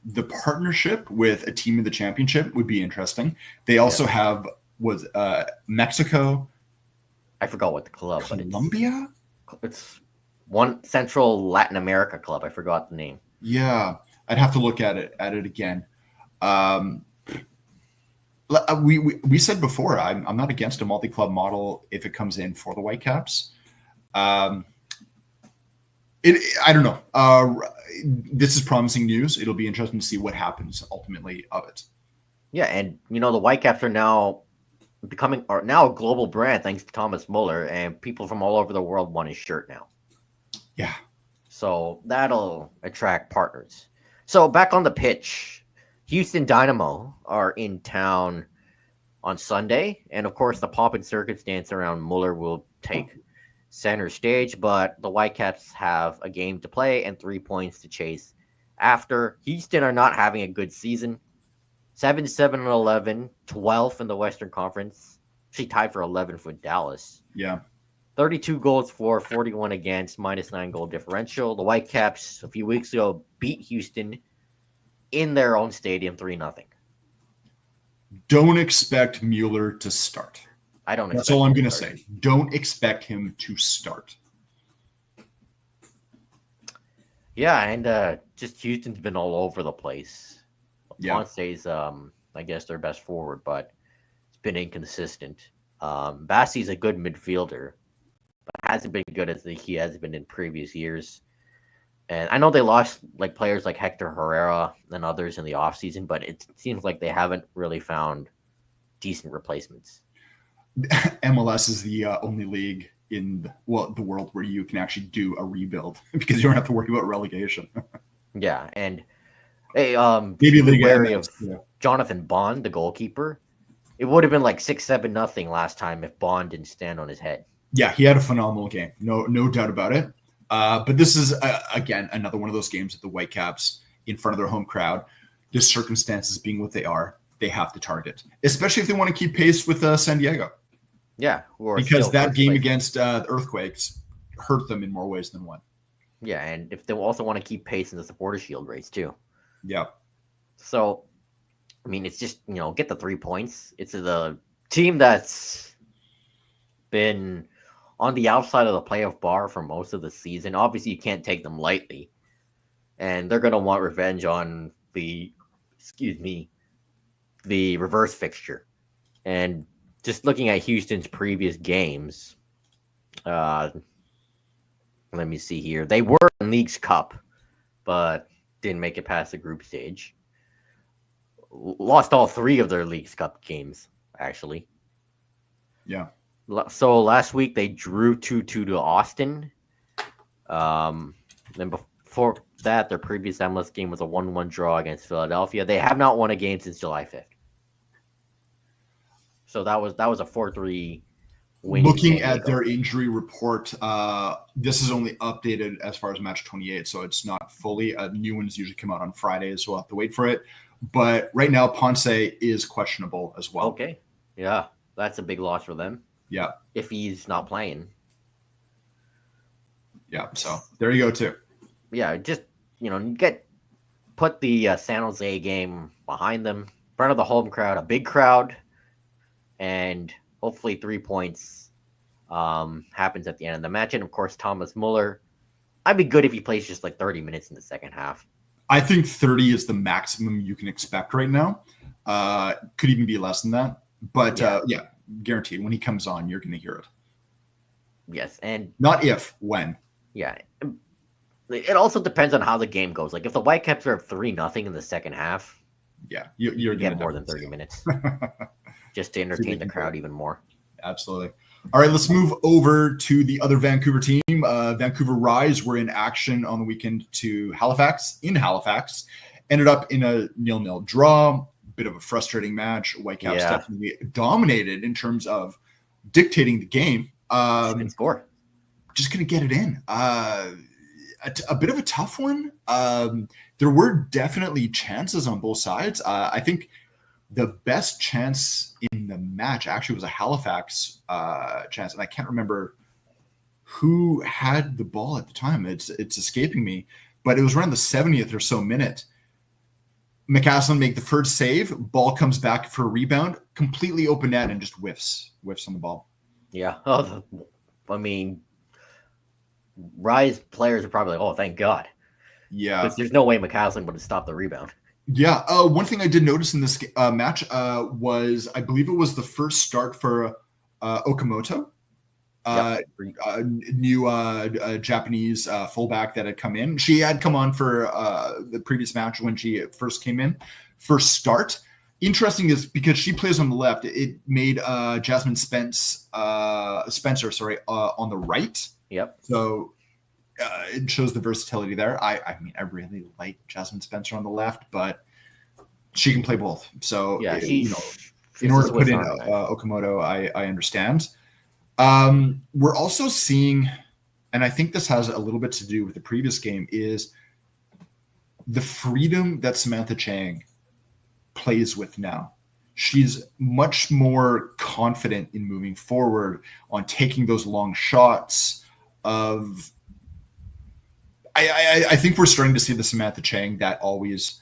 the partnership with a team in the championship would be interesting. They also have Mexico. I forgot what the club, Colombia? but it's one Central Latin America club. I forgot the name. Yeah, I'd have to look at it again. We said before, I'm not against a multi-club model if it comes in for the Whitecaps. I don't know. This is promising news. It'll be interesting to see what happens ultimately of it. Yeah, and the Whitecaps are now a global brand thanks to Thomas Müller, and people from all over the world want his shirt now. Yeah. So that'll attract partners. So back on the pitch, Houston Dynamo are in town on Sunday, and of course the pomp and circumstance around Müller will take center stage, but the Whitecaps have a game to play and 3 points to chase after. Houston are not having a good season. 7-7-11, 12th in the Western Conference. Actually tied for 11th with Dallas. Yeah. 32 goals for, 41 against, -9 goal differential. The Whitecaps a few weeks ago beat Houston in their own stadium 3-0. Don't expect Müller to start. I don't. That's all I'm going to say. Don't expect him to start. Yeah, and just Houston's been all over the place. Ponce's, I guess, their best forward, but it's been inconsistent. Bassey's a good midfielder, but hasn't been good as he has been in previous years. And I know they lost like players like Hector Herrera and others in the offseason, but it seems like they haven't really found decent replacements. MLS is the only league in the world where you can actually do a rebuild because you don't have to worry about relegation. Yeah, and hey, maybe be wary of Jonathan Bond, the goalkeeper. It would have been like 6-7-0 last time if Bond didn't stand on his head. Yeah, he had a phenomenal game, no doubt about it. But this is again another one of those games that the Whitecaps in front of their home crowd, the circumstances being what they are, they have to target, especially if they want to keep pace with San Diego. Yeah, because that game against the Earthquakes hurt them in more ways than one. Yeah, and if they also want to keep pace in the Supporter Shield race too. Yeah. So, I mean, it's just get the 3 points. It's the team that's been on the outside of the playoff bar for most of the season. Obviously, you can't take them lightly, and they're gonna want revenge on the reverse fixture. And just looking at Houston's previous games, let me see here. They were in Leagues Cup, but didn't make it past the group stage. Lost all 3 of their Leagues Cup games, actually. Yeah. So last week they drew 2-2 to Austin. Then before that, their previous MLS game was a 1-1 draw against Philadelphia. They have not won a game since July 5th. So that was a 4-3 win in Looking San at Diego. their injury report, this is only updated as far as match 28, so it's not fully. New ones usually come out on Fridays, so we'll have to wait for it. But right now, Ponce is questionable as well. Okay. Yeah, that's a big loss for them. Yeah. If he's not playing. Yeah, so there you go, too. Yeah, just, put the San Jose game behind them, in front of the home crowd, a big crowd, and hopefully 3 points happens at the end of the match. And, of course, Thomas Müller, I'd be good if he plays just like 30 minutes in the second half. I think 30 is the maximum you can expect right now. Could even be less than that. But, yeah, guaranteed. When he comes on, you're going to hear it. Yes, and... Not if, when. Yeah. It also depends on how the game goes. Like, if the Whitecaps are up 3-0 in the second half... Yeah, you're going to get more than 30 minutes. Just to entertain the crowd even more. Absolutely. All right, let's move over to the other Vancouver team. Vancouver Rise were in action on the weekend to Halifax, Ended up in a 0-0 draw. Bit of a frustrating match. Whitecaps definitely dominated in terms of dictating the game. Good score. Just going to get it in. A bit of a tough one. There were definitely chances on both sides. I think the best chance in the match actually was a Halifax chance, and I can't remember who had the ball at the time. It's escaping me, but it was around the 70th or so minute. McCaslin make the first save. Ball comes back for a rebound, completely open net, and just whiffs on the ball. Yeah. I mean, Rise players are probably like, oh, thank God. Yeah. Because there's no way McCaslin would have stopped the rebound. Yeah. One thing I did notice in this match was, I believe it was the first start for Okamoto, new Japanese fullback that had come in. She had come on for the previous match when she first came in. First start. Interesting is because she plays on the left, it made Jasmine Spencer on the right. Yep. So it shows the versatility there. I mean, I really like Jasmine Spencer on the left, but she can play both. So, yeah, in order to put in Okamoto, I understand. We're also seeing, and I think this has a little bit to do with the previous game, is the freedom that Samantha Chang plays with now. She's much more confident in moving forward, on taking those long shots. I think we're starting to see the Samantha Chang that always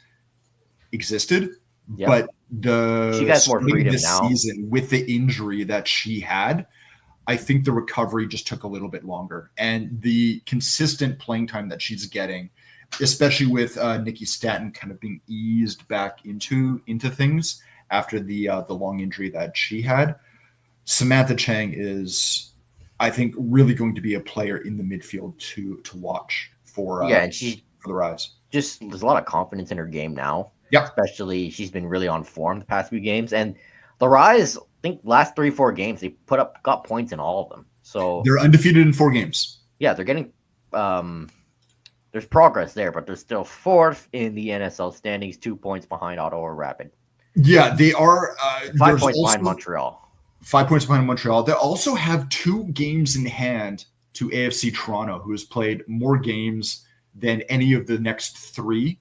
existed, but she got more freedom this now. Season with the injury that she had, I think the recovery just took a little bit longer, and the consistent playing time that she's getting, especially with Nikki Stanton kind of being eased back into things after the long injury that she had. Samantha Chang is, I think, really going to be a player in the midfield to watch for and for the Rise. Just there's a lot of confidence in her game now. Yeah, especially she's been really on form the past few games, and the Rise, I think last 3-4 games they got points in all of them. So they're undefeated in 4 games. Yeah, they're getting there's progress there, but they're still 4th in the NSL standings, 2 points behind Ottawa Rapid. Yeah, they are 5 points behind Montreal. 5 points behind Montreal. They also have 2 games in hand to AFC Toronto, who has played more games than any of the next 3.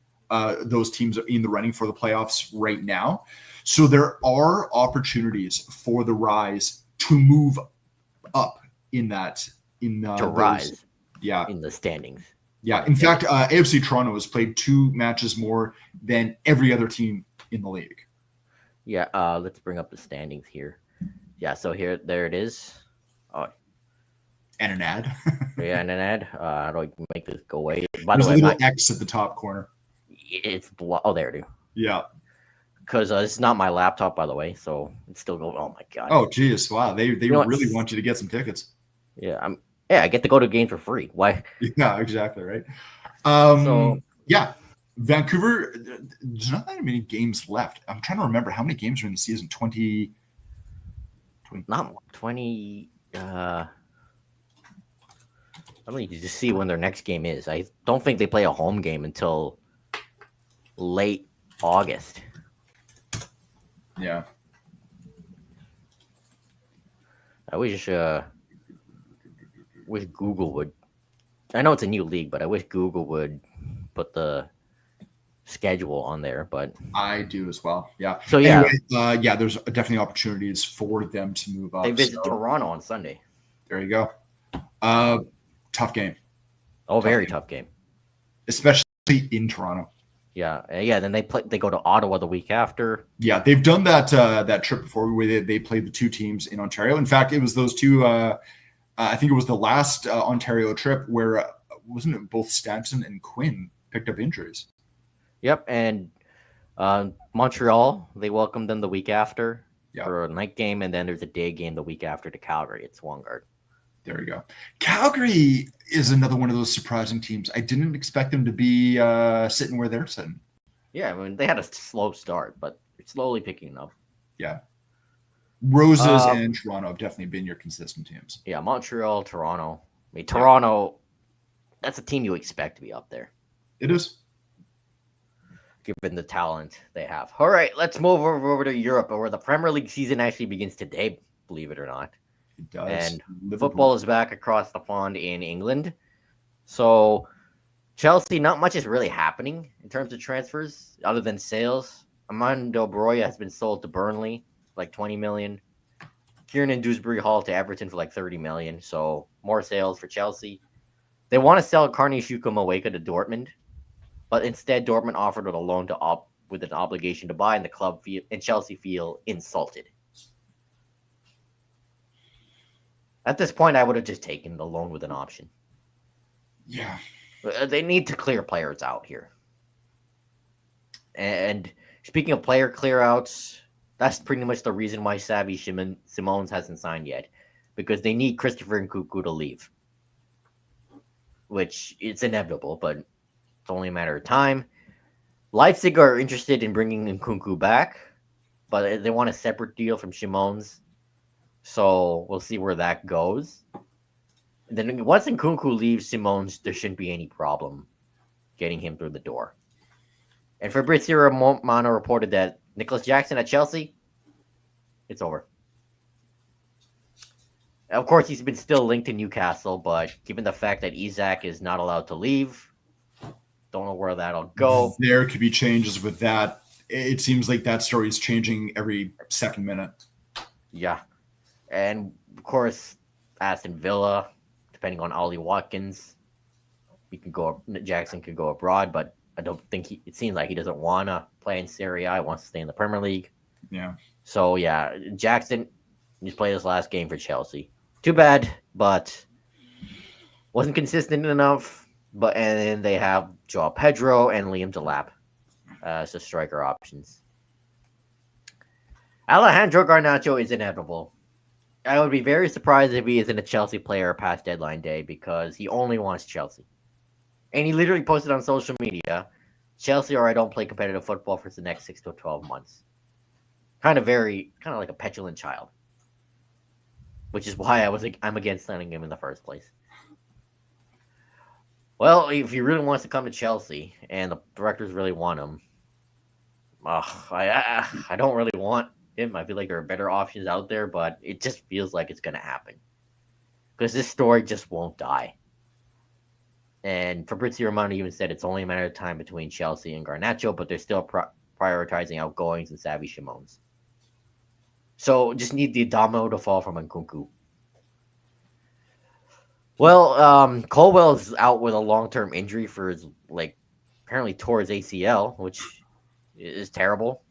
Those teams are in the running for the playoffs right now. So there are opportunities for the Rise to move up in that. Rise. Yeah. In the standings. Yeah. In fact, AFC Toronto has played 2 matches more than every other team in the league. Yeah. Let's bring up the standings here. Yeah. So there it is. Oh. And an ad. Yeah, and an ad. How do I make this go away? There's a little X at the top corner. It's oh, there it is. Yeah. Because it's not my laptop, by the way, so it's still going. Oh my god. Oh geez, wow. They really want you to get some tickets. Yeah, I get to go to games for free. Why? Yeah, exactly right. Yeah, Vancouver. There's not that many games left. I'm trying to remember how many games are in the season. 20. Not 20. I mean, you just see when their next game is. I don't think they play a home game until late August. Yeah. I wish Google would. I know it's a new league, but I wish Google would put the schedule on there. But I do as well. Yeah. so Anyway, yeah, yeah, there's definitely opportunities for them to move they up. visit So Toronto on Sunday. there you go. Um, Tough game. Very tough game. Especially in Toronto. Yeah, yeah. Then they go to Ottawa the week after. Yeah, they've done that trip before where they played the two teams in Ontario. In fact, it was those two. I think it was the last Ontario trip where wasn't it both Stanton and Quinn picked up injuries. Yep, and Montreal, they welcomed them the week after for a night game, and then there's a day game the week after to Calgary. It's Swangard. There you go. Calgary is another one of those surprising teams. I didn't expect them to be sitting where they're sitting. Yeah, I mean, they had a slow start, but they're slowly picking up. Yeah. Roses and Toronto have definitely been your consistent teams. Yeah, Montreal, Toronto. I mean, Toronto, that's a team you expect to be up there. It is. Given the talent they have. All right, let's move over to Europe, where the Premier League season actually begins today, believe it or not. It does. And football is back across the pond in England. So Chelsea, not much is really happening in terms of transfers other than sales. Armando Broya has been sold to Burnley for like 20 million. Kieran Dewsbury Hall to Everton for like 30 million. So more sales for Chelsea. They want to sell Carney Shuka-Mweka to Dortmund, but instead Dortmund offered it a loan with an obligation to buy, and the club and Chelsea feel insulted. At this point, I would have just taken the loan with an option. Yeah. They need to clear players out here. And speaking of player clearouts, that's pretty much the reason why Xavi Simons hasn't signed yet. Because they need Christopher Nkunku to leave. Which it's inevitable, but it's only a matter of time. Leipzig are interested in bringing Nkunku back, but they want a separate deal from Simons. So we'll see where that goes. And then once Nkunku leaves Simons, there shouldn't be any problem getting him through the door. And Fabrizio Romano reported that Nicholas Jackson at Chelsea, it's over. Of course, he's been still linked to Newcastle, but given the fact that Isak is not allowed to leave, don't know where that'll go. There could be changes with that. It seems like that story is changing every second minute. Yeah. And, of course, Aston Villa, depending on Ollie Watkins, Jackson could go abroad, but I don't think it seems like he doesn't want to play in Serie A. He wants to stay in the Premier League. Yeah. So, yeah, Jackson just played his last game for Chelsea. Too bad, but wasn't consistent enough. And then they have Joao Pedro and Liam Delap as the striker options. Alejandro Garnacho is inevitable. I would be very surprised if he isn't a Chelsea player past deadline day because he only wants Chelsea. And he literally posted on social media, Chelsea or I don't play competitive football for the next 6 to 12 months. Kind of like a petulant child. Which is why I'm against signing him in the first place. Well, if he really wants to come to Chelsea and the directors really want him, I don't really want him. I feel like there are better options out there, but it just feels like it's going to happen. Because this story just won't die. And Fabrizio Romano even said it's only a matter of time between Chelsea and Garnacho, but they're still prioritizing outgoings and Xavi Simons. So just need the domino to fall from Nkunku. Well, Colwell's out with a long-term injury for his, apparently tore his ACL, which is terrible.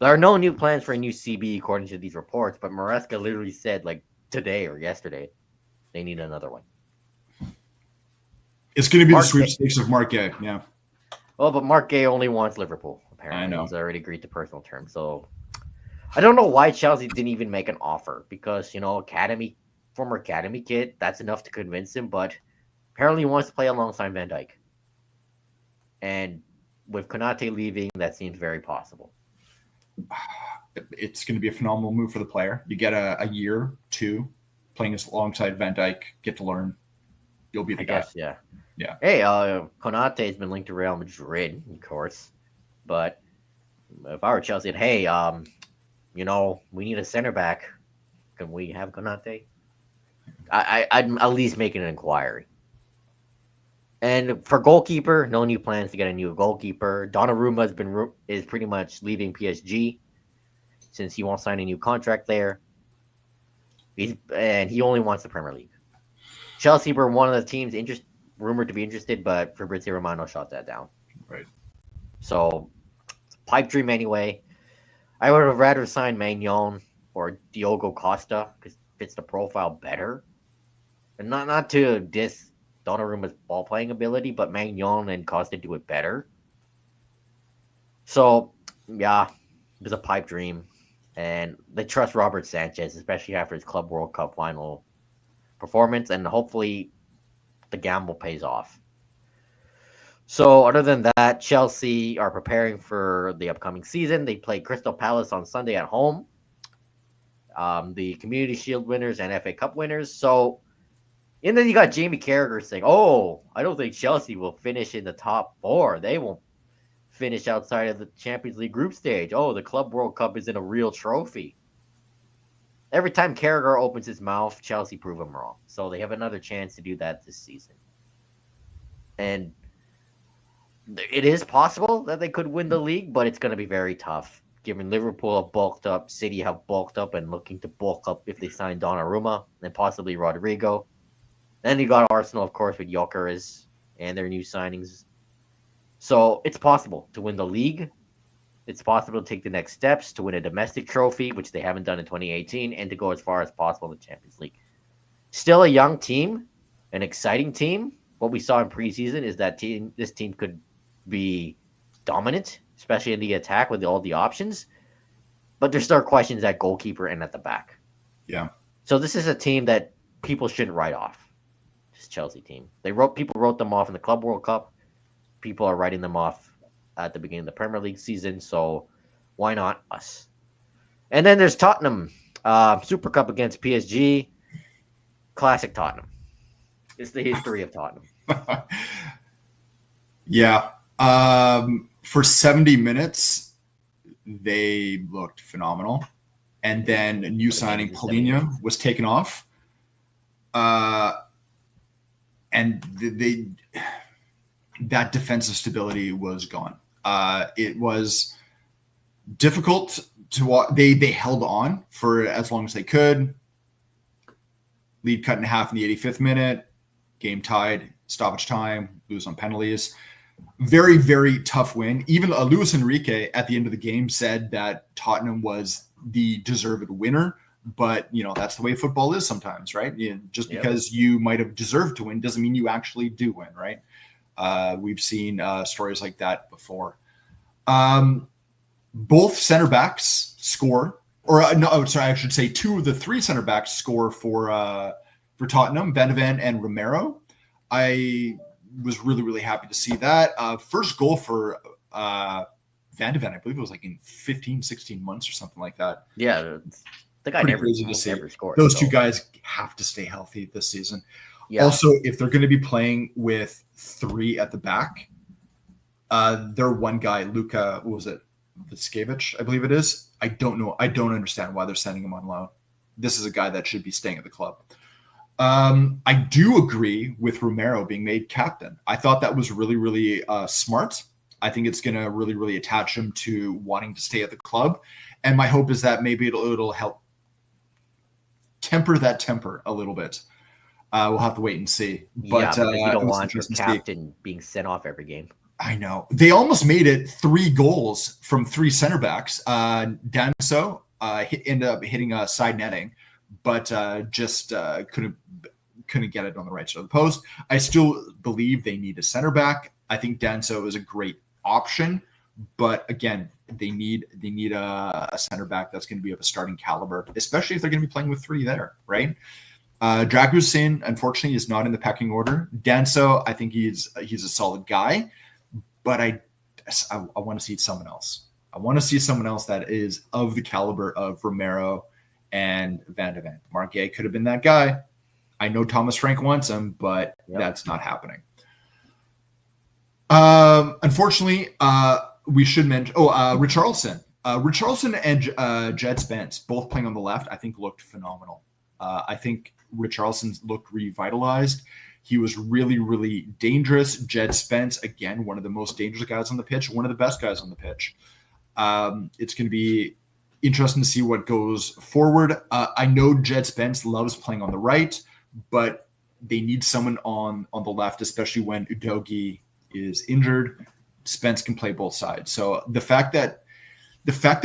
There are no new plans for a new CB according to these reports, but Maresca literally said, today or yesterday, they need another one. It's going to be the sweepstakes of Mark Gay, yeah. Well, but Mark Gay only wants Liverpool, apparently. I know. He's already agreed to personal terms, so I don't know why Chelsea didn't even make an offer, because, former academy kid, that's enough to convince him, but apparently he wants to play alongside Van Dijk. And with Konate leaving, that seems very possible. It's going to be a phenomenal move for the player. You get a year, 2, playing alongside Van Dijk, get to learn. You'll be the guy. Guess, yeah. Yeah. Hey, Konate has been linked to Real Madrid, of course. But if I were Chelsea, we need a center back. Can we have Konate? I'd at least make an inquiry. And for goalkeeper, no new plans to get a new goalkeeper. Donnarumma is pretty much leaving PSG since he won't sign a new contract there. He only wants the Premier League. Chelsea were one of the teams rumored to be interested, but Fabrizio Romano shot that down. Right. So, pipe dream anyway. I would have rather signed Magnon or Diogo Costa because fits the profile better. And not to diss Donnarumma's ball playing ability, but Magnon and Costa do it better. So, yeah, it was a pipe dream. And they trust Robert Sanchez, especially after his Club World Cup final performance. And hopefully the gamble pays off. So, other than that, Chelsea are preparing for the upcoming season. They play Crystal Palace on Sunday at home. The Community Shield winners and FA Cup winners. So, and then you got Jamie Carragher saying, "Oh, I don't think Chelsea will finish in the top 4. They won't finish outside of the Champions League group stage. Oh, the Club World Cup isn't a real trophy." Every time Carragher opens his mouth, Chelsea prove him wrong. So they have another chance to do that this season. And it is possible that they could win the league, but it's going to be very tough. Given Liverpool have bulked up, City have bulked up and looking to bulk up if they sign Donnarumma and possibly Rodrigo. Then you got Arsenal, of course, with Gyökeres and their new signings. So it's possible to win the league. It's possible to take the next steps to win a domestic trophy, which they haven't done in 2018, and to go as far as possible in the Champions League. Still a young team, an exciting team. What we saw in preseason is that this team could be dominant, especially in the attack with all the options. But there's still questions at goalkeeper and at the back. Yeah. So this is a team that people shouldn't write off. This Chelsea team. People wrote them off in the Club World Cup. People are writing them off at the beginning of the Premier League season. So why not us? And then there's Tottenham. Super Cup against PSG. Classic Tottenham. It's the history of Tottenham. Yeah. For 70 minutes, they looked phenomenal. And then a new signing, Paulinho, was taken off. And that defensive stability was gone. It was difficult to watch. They held on for as long as they could. Lead cut in half in the 85th minute. Game tied. Stoppage time. Lose on penalties. Very, very tough win. Even Luis Enrique at the end of the game said that Tottenham was the deserved winner. But, that's the way football is sometimes, right? Just because you might have deserved to win doesn't mean you actually do win, right? We've seen stories like that before. Both center backs score, I should say 2 of the 3 center backs score for Tottenham, Van de Ven and Romero. I was really, really happy to see that. First goal for Van de Ven, I believe it was like in 15, 16 months or something like that. Yeah, the guy never scored. Those 2 guys have to stay healthy this season. Yeah. Also, if they're going to be playing with 3 at the back, their one guy, Luka, what was it? Vitskevich, I believe it is. I don't know. I don't understand why they're sending him on loan. This is a guy that should be staying at the club. I do agree with Romero being made captain. I thought that was really, really smart. I think it's going to really, really attach him to wanting to stay at the club. And my hope is that maybe it'll help temper that temper a little bit. We'll have to wait and see. But you don't want your captain being sent off every game. I know. They almost made it 3 goals from 3 center backs. Danso ended up hitting a side netting, but just couldn't get it on the right side of the post. I still believe they need a center back. I think Danso is a great option, but again, they need a center back that's going to be of a starting caliber, especially if they're going to be playing with 3 there, right? Dragusin, unfortunately, is not in the pecking order. Danso, I think he's a solid guy, but I want to see someone else. I want to see someone else that is of the caliber of Romero and Van de Ven. Marquet could have been that guy. I know Thomas Frank wants him, but that's not happening. Unfortunately, we should mention. Richarlison Richarlison and Jed Spence, both playing on the left, I think looked phenomenal. I think Richarlison looked revitalized. He was really, really dangerous. Jed Spence, again, one of the most dangerous guys on the pitch, one of the best guys on the pitch. It's going to be interesting to see what goes forward. I know Jed Spence loves playing on the right, but they need someone on the left, especially when Udogie is injured. Spence can play both sides. So the fact that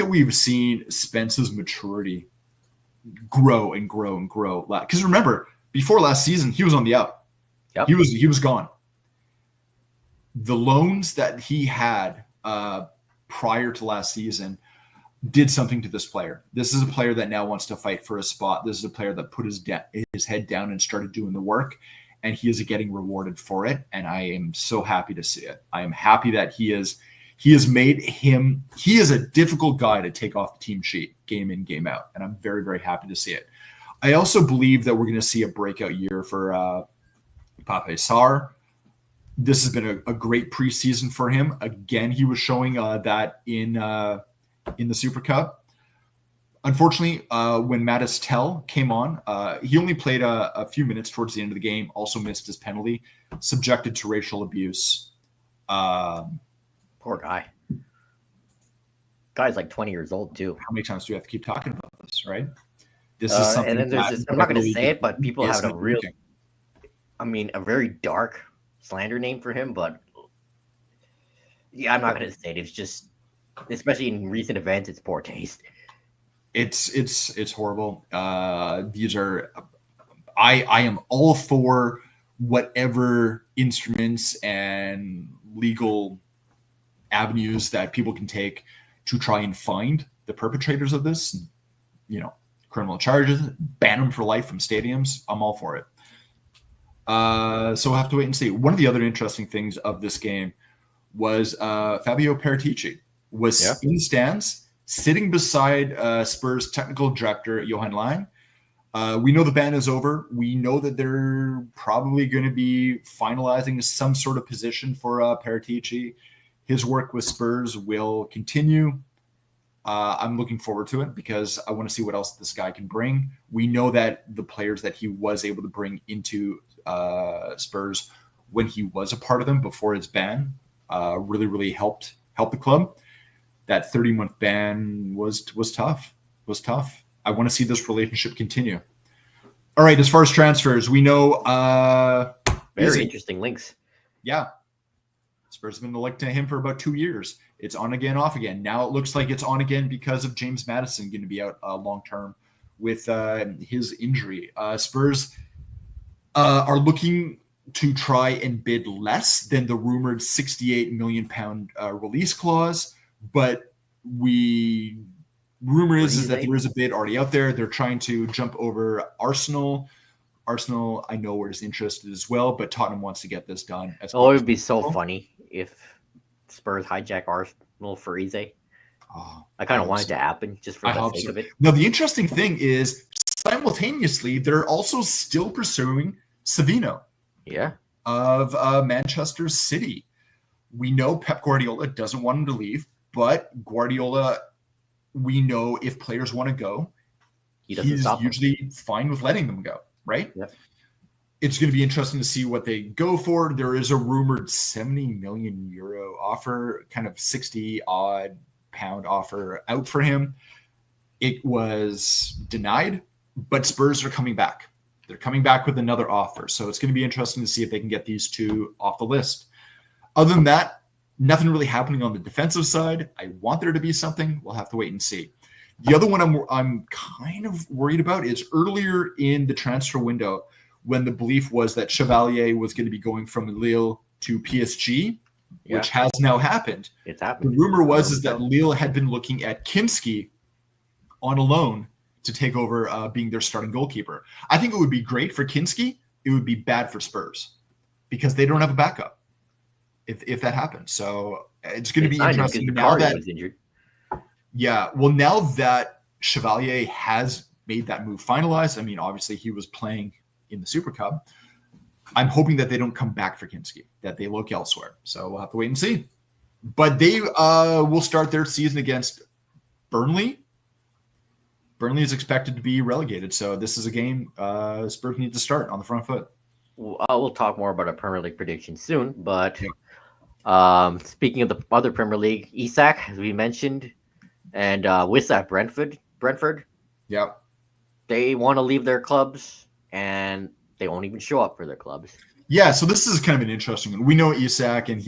we've seen Spence's maturity grow and grow and grow, because remember, before last season, he was on the out. Yep. He was gone. The loans that he had prior to last season did something to this player. This is a player that now wants to fight for a spot. This is a player that put his head down and started doing the work, and he is getting rewarded for it. And I am so happy to see it. I am happy that he is a difficult guy to take off the team sheet game in, game out. And I'm very, very happy to see it. I also believe that we're going to see a breakout year for Pape Sarr. This has been a great preseason for him. Again, he was showing that in the Super Cup. Unfortunately, when Mattis Tell came on, he only played a few minutes towards the end of the game, also missed his penalty, subjected to racial abuse. Poor guy. Guy's like 20 years old, too. How many times do we have to keep talking about this, right? This is something and then there's this, I'm not going to say it, but people have a very dark slander name for him, but yeah, I'm not going to say it. It's just, especially in recent events, it's poor taste. It's horrible. These are, I am all for whatever instruments and legal avenues that people can take to try and find the perpetrators of this, criminal charges, ban them for life from stadiums. I'm all for it. So we'll have to wait and see. One of the other interesting things of this game was Fabio Paratici was in the stands, sitting beside Spurs technical director Johan Lang. We know the ban is over. We know that they're probably going to be finalizing some sort of position for Paratici. His work with Spurs will continue. I'm looking forward to it because I want to see what else this guy can bring. We know that the players that he was able to bring into Spurs when he was a part of them before his ban really, really helped the club. That 30-month ban was tough. I want to see this relationship continue. All right, as far as transfers, we know very interesting links. Yeah. Spurs have been linked to him for about 2 years. It's on again, off again. Now it looks like it's on again because of James Maddison going to be out long-term with his injury. Spurs are looking to try and bid less than the rumored £68 million release clause, but rumor is that there is a bid already out there. They're trying to jump over Arsenal. Arsenal, I know, is interested as well, but Tottenham wants to get this done. It would be so funny if Spurs hijack Arsenal for Eze. I kind of want it to happen just for the sake of it. Now, the interesting thing is, simultaneously, they're also still pursuing Savino of Manchester City. We know Pep Guardiola doesn't want him to leave, but Guardiola, we know if players want to go, he's usually fine with letting them go, right? Yep. It's going to be interesting to see what they go for. There is a rumored 70 million euro offer, kind of 60 odd pound offer out for him. It was denied, but Spurs are coming back. They're coming back with another offer. So it's going to be interesting to see if they can get these two off the list. Other than that, nothing really happening on the defensive side. I want there to be something. We'll have to wait and see. The other one I'm kind of worried about is earlier in the transfer window, when the belief was that Chevalier was going to be going from Lille to PSG, which has now happened. It's happened. The rumor was that Lille had been looking at Kinski on a loan to take over being their starting goalkeeper. I think it would be great for Kinski. It would be bad for Spurs because they don't have a backup if that happens. So it's going to be interesting now that was injured. Yeah, well, now that Chevalier has made that move finalized, I mean, obviously he was playing in the Super Cup. I'm hoping that they don't come back for Kinski, that they look elsewhere. So we'll have to wait and see. But they will start their season against Burnley. Burnley is expected to be relegated, so this is a game Spurs need to start on the front foot. We'll talk more about our Premier League prediction soon, but Yep. speaking of the other Premier League, Isak, as we mentioned, and with that Brentford, Yep. they want to leave their clubs, and they won't even show up for their clubs. Yeah, so this is kind of an interesting one. We know Isak, and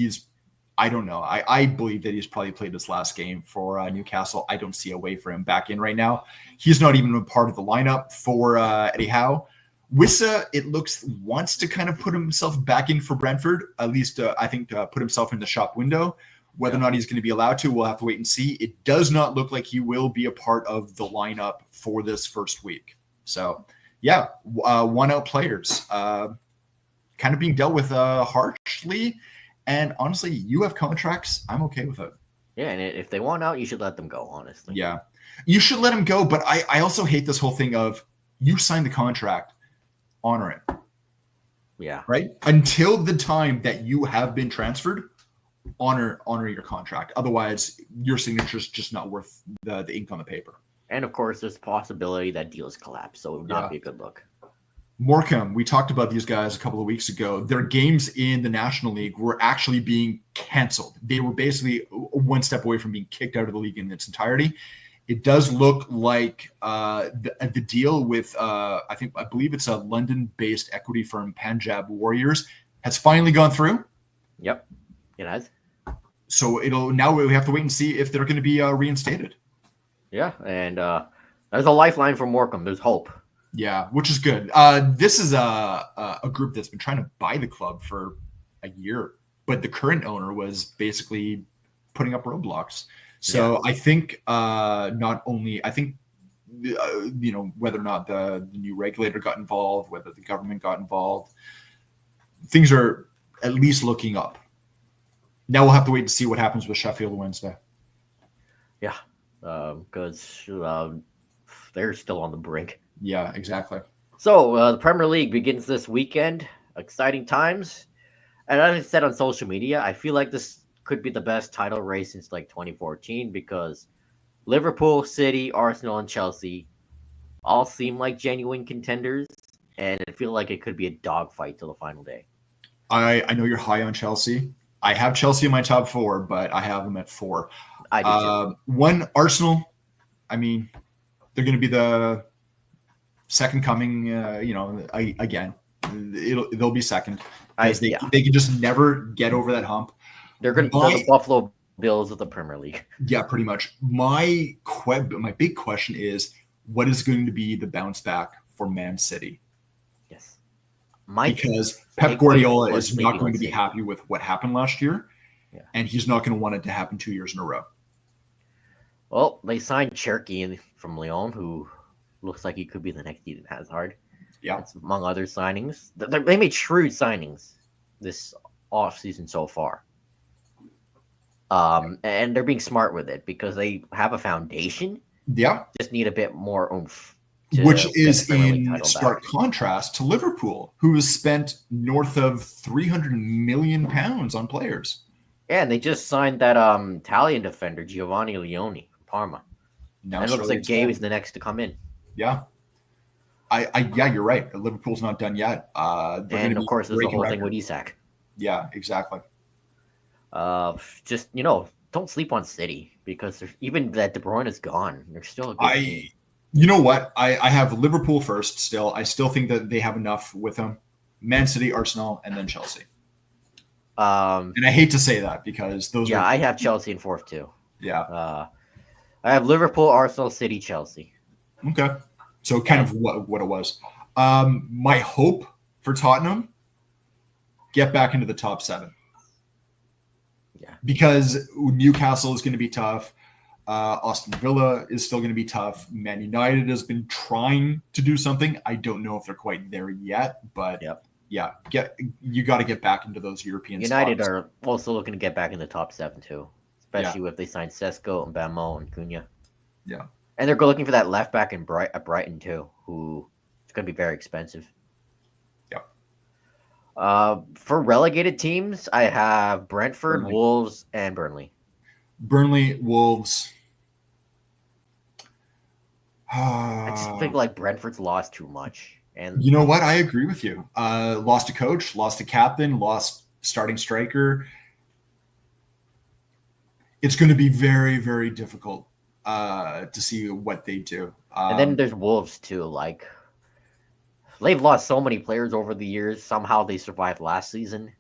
I don't know. I believe that he's probably played his last game for Newcastle. I don't see a way for him back in right now. He's not even a part of the lineup for Eddie Howe. Wissa, it looks, wants to kind of put himself back in for Brentford, at least I think put himself in the shop window. Whether or not he's going to be allowed to, we'll have to wait and see. It does not look like he will be a part of the lineup for this first week. So, yeah, one-out players kind of being dealt with harshly. And honestly, you have contracts. I'm okay with it. Yeah, and if they want out, you should let them go, honestly. Yeah, you should let him go. But I also hate this whole thing of you signed the contract, honor it. Yeah. Right? Until the time that you have been transferred, honor your contract. Otherwise, your signature is just not worth the ink on the paper. And of course, there's a possibility that deals collapse, so it would not be a good look. Morecambe, we talked about these guys a couple of weeks ago. Their games in the National League were actually being canceled. They were basically one step away from being kicked out of the league in its entirety. It does look like the deal with, I believe it's a London-based equity firm, Punjab Warriors, has finally gone through. Yep, it has. So now we have to wait and see if they're going to be reinstated. Yeah, and there's a lifeline for Morecambe. There's hope. Yeah, which is good. This is a group that's been trying to buy the club for a year, but the current owner was basically putting up roadblocks. So yeah. I think whether or not the new regulator got involved, whether the government got involved, things are at least looking up. Now we'll have to wait to see what happens with Sheffield Wednesday. Yeah, because they're still on the brink. Yeah, exactly. So the Premier League begins this weekend. Exciting times. And as I said on social media, I feel like this could be the best title race since like 2014 because Liverpool, City, Arsenal, and Chelsea all seem like genuine contenders. And I feel like it could be a dogfight till the final day. I know you're high on Chelsea. I have Chelsea in my top 4, but I have them at 4. I do too. One, Arsenal. I mean, they're going to be the second coming, again. They'll be second. They can just never get over that hump. They're going to be the Buffalo Bills of the Premier League. Yeah, pretty much. My big question is, what is going to be the bounce back for Man City? Yes. Because Pep Guardiola is not going to be happy with what happened last year, and he's not going to want it to happen 2 years in a row. Well, they signed Cherky from Lyon, who looks like he could be the next Eden Hazard. Yeah. That's among other signings. They made shrewd signings this offseason so far. And they're being smart with it because they have a foundation. Yeah. Just need a bit more oomph. Which is in stark contrast to Liverpool, who has spent north of £300 million on players. Yeah, and they just signed that Italian defender, Giovanni Leone, from Parma. And it looks like Gabe is the next to come in. Yeah. You're right. Liverpool's not done yet. And of course, there's the whole thing with Isak. Yeah, exactly. Just, don't sleep on City because even that De Bruyne is gone. They're still a good team. You know what? I have Liverpool first still. I still think that they have enough with them. Man City, Arsenal, and then Chelsea. And I hate to say that because those are... I have Chelsea in 4th too. Yeah. I have Liverpool, Arsenal, City, Chelsea. Okay. So kind of what it was. My hope for Tottenham, get back into the top 7. Yeah. Because Newcastle is going to be tough. Aston Villa is still going to be tough. Man United has been trying to do something. I don't know if they're quite there yet, but you got to get back into those European United spots. are also looking to get back in the top 7 too, especially if they sign Sesko and Bamo and Cunha. Yeah. And they're looking for that left back at Brighton too, who is going to be very expensive. Yeah. For relegated teams, I have Brentford, Wolves, and Burnley. Burnley, Wolves. I just think like Brentford's lost too much. And You know what? I agree with you. Lost a coach, lost a captain, lost starting striker. It's going to be very, very difficult to see what they do. and then there's Wolves too. Like they've lost so many players over the years. Somehow they survived last season.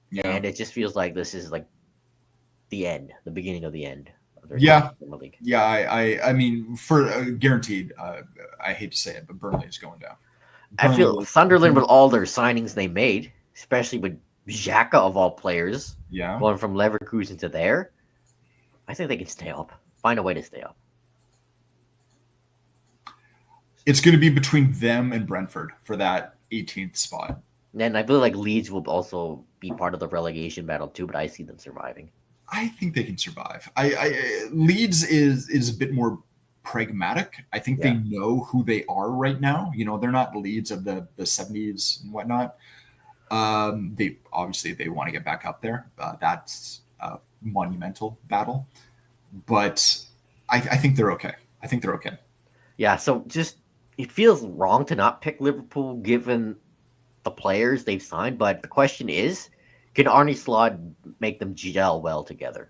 Yeah. And it just feels like this is like the end, the beginning of the end of their Yeah. league. Yeah, I mean, for guaranteed, I hate to say it, but Burnley is going down. I feel Burnley, Sunderland with all their signings they made, especially with Xhaka of all players, yeah, going from Leverkusen to there. I think they can stay up. Find a way to stay up. it's going to be between them and Brentford for that 18th spot. And I feel like Leeds will also be part of the relegation battle too, but I see them surviving. I think they can survive. Leeds is a bit more pragmatic. I think they know who they are right now. You know, they're not Leeds of the 70s and whatnot. They obviously they want to get back up there. That's a monumental battle, but I think they're okay. I think they're okay. Yeah, so just it feels wrong to not pick Liverpool given the players they've signed, but the question is, can Arne Slot make them gel well together?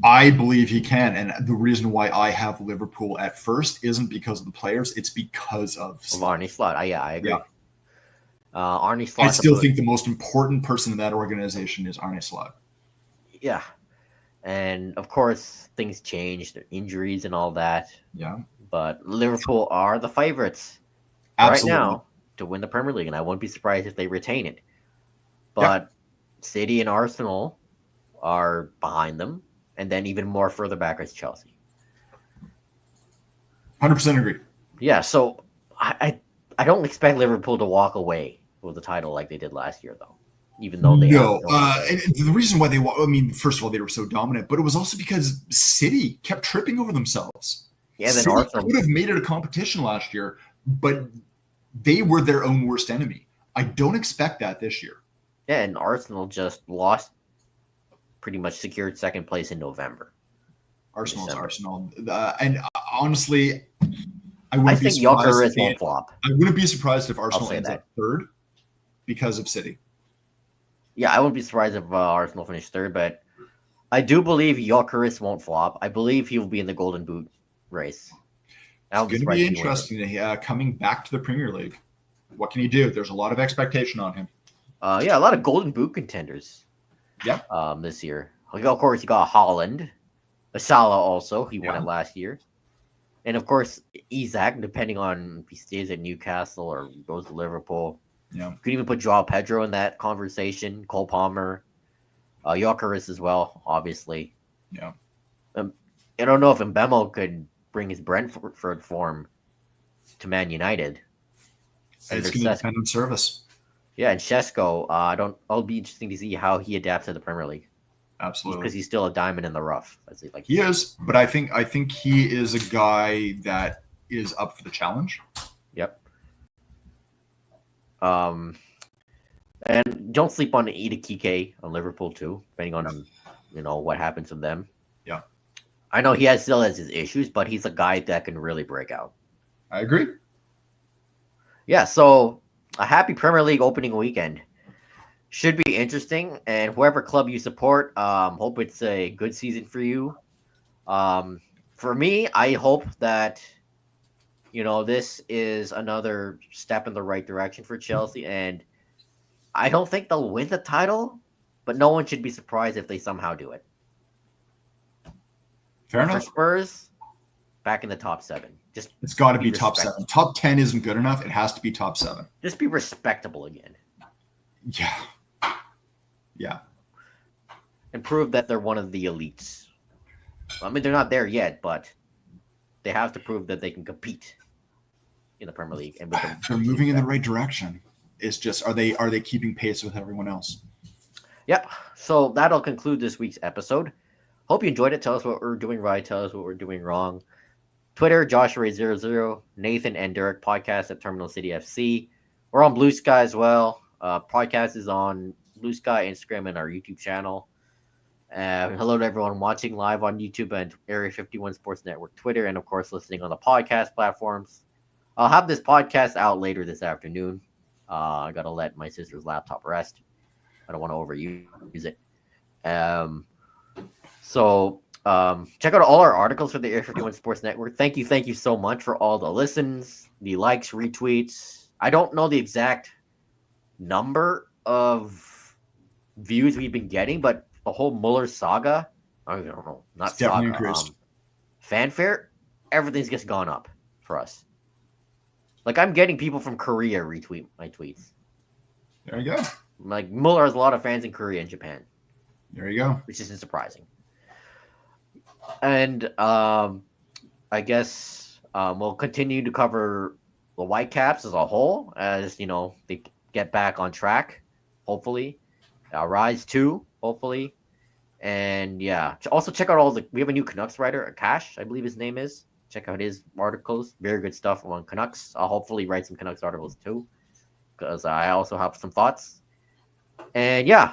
I believe he can, and the reason why I have Liverpool at first isn't because of the players; it's because of Arne Slot. Yeah, I agree. Yeah. Arne Slot. I still think the most important person in that organization is Arne Slot. Yeah, and of course things change, the injuries and all that. Yeah, but Liverpool are the favorites absolutely right now to win the Premier League, and I wouldn't be surprised if they retain it. But City and Arsenal are behind them, and then even more further back is Chelsea. 100% agree. Yeah, so I don't expect Liverpool to walk away with the title like they did last year, though. Even though they and the reason why I mean, first of all, they were so dominant, but it was also because City kept tripping over themselves. Yeah, then City Arsenal could have made it a competition last year, but they were their own worst enemy. I don't expect that this year. Yeah, and Arsenal just lost, pretty much secured second place in November. Arsenal's Arsenal. And honestly, I think Gyökeres won't flop. I wouldn't be surprised if Arsenal ends up third because of City. Yeah, I wouldn't be surprised if Arsenal finished third, but I do believe Gyökeres won't flop. I believe he will be in the Golden Boot race. It's going to be interesting coming back to the Premier League. What can he do? There's a lot of expectation on him. Yeah, a lot of Golden Boot contenders. Yeah. This year, of course, you got Holland, Salah also. He won it last year, and of course, Isak. Depending on if he stays at Newcastle or goes to Liverpool. Yeah. You could even put Joao Pedro in that conversation. Cole Palmer, Gyökeres as well, obviously. Yeah. I don't know if Mbemo could bring his Brentford form to Man United. It's going to depend on service. Yeah, and Šeško, it'll be interesting to see how he adapts to the Premier League. Absolutely, because he's still a diamond in the rough, as they like. He is, but I think he is a guy that is up for the challenge. Yep. And don't sleep on Ida Kike on Liverpool too, depending on what happens to them. Yeah. I know he still has his issues, but he's a guy that can really break out. I agree. Yeah, so a happy Premier League opening weekend. Should be interesting, and whoever club you support, hope it's a good season for you. For me, I hope that this is another step in the right direction for Chelsea, and I don't think they'll win the title, but no one should be surprised if they somehow do it. Fair enough. For Spurs, back in the top 7. It's got to be top 7. Top 10 isn't good enough. It has to be top 7. Just be respectable again. Yeah. Yeah. And prove that they're one of the elites. I mean, they're not there yet, but they have to prove that they can compete in the Premier League. And they're moving in the right direction. It's just, are they keeping pace with everyone else? Yep. So that'll conclude this week's episode. Hope you enjoyed it. Tell us what we're doing right. Tell us what we're doing wrong. Twitter, JoshuaRay00, Nathan and Derek podcast at Terminal City FC. We're on Blue Sky as well. Podcast is on Blue Sky, Instagram, and our YouTube channel. Hello to everyone watching live on YouTube and Area 51 Sports Network Twitter, and of course listening on the podcast platforms. I'll have this podcast out later this afternoon. I gotta let my sister's laptop rest. I don't want to overuse it. So check out all our articles for the Air 51 Sports Network. Thank you so much for all the listens, the likes, retweets. I don't know the exact number of views we've been getting, but the whole Müller saga, I don't know, not It's definitely saga, increased. fanfare, everything's just gone up for us. Like, I'm getting people from Korea retweet my tweets. There you go. Like, Müller has a lot of fans in Korea and Japan, There you go. which isn't surprising. And I guess we'll continue to cover the Whitecaps as a whole, as they get back on track, hopefully. Rise 2, hopefully. And yeah, also check out we have a new Canucks writer, Akash, I believe his name is. Check out his articles. Very good stuff on Canucks. I'll hopefully write some Canucks articles too, because I also have some thoughts. And yeah,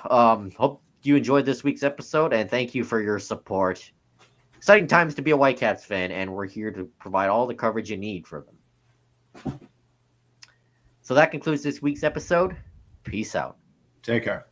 hope you enjoyed this week's episode, and thank you for your support. Exciting times to be a Whitecaps fan, and we're here to provide all the coverage you need for them. So that concludes this week's episode. Peace out. Take care.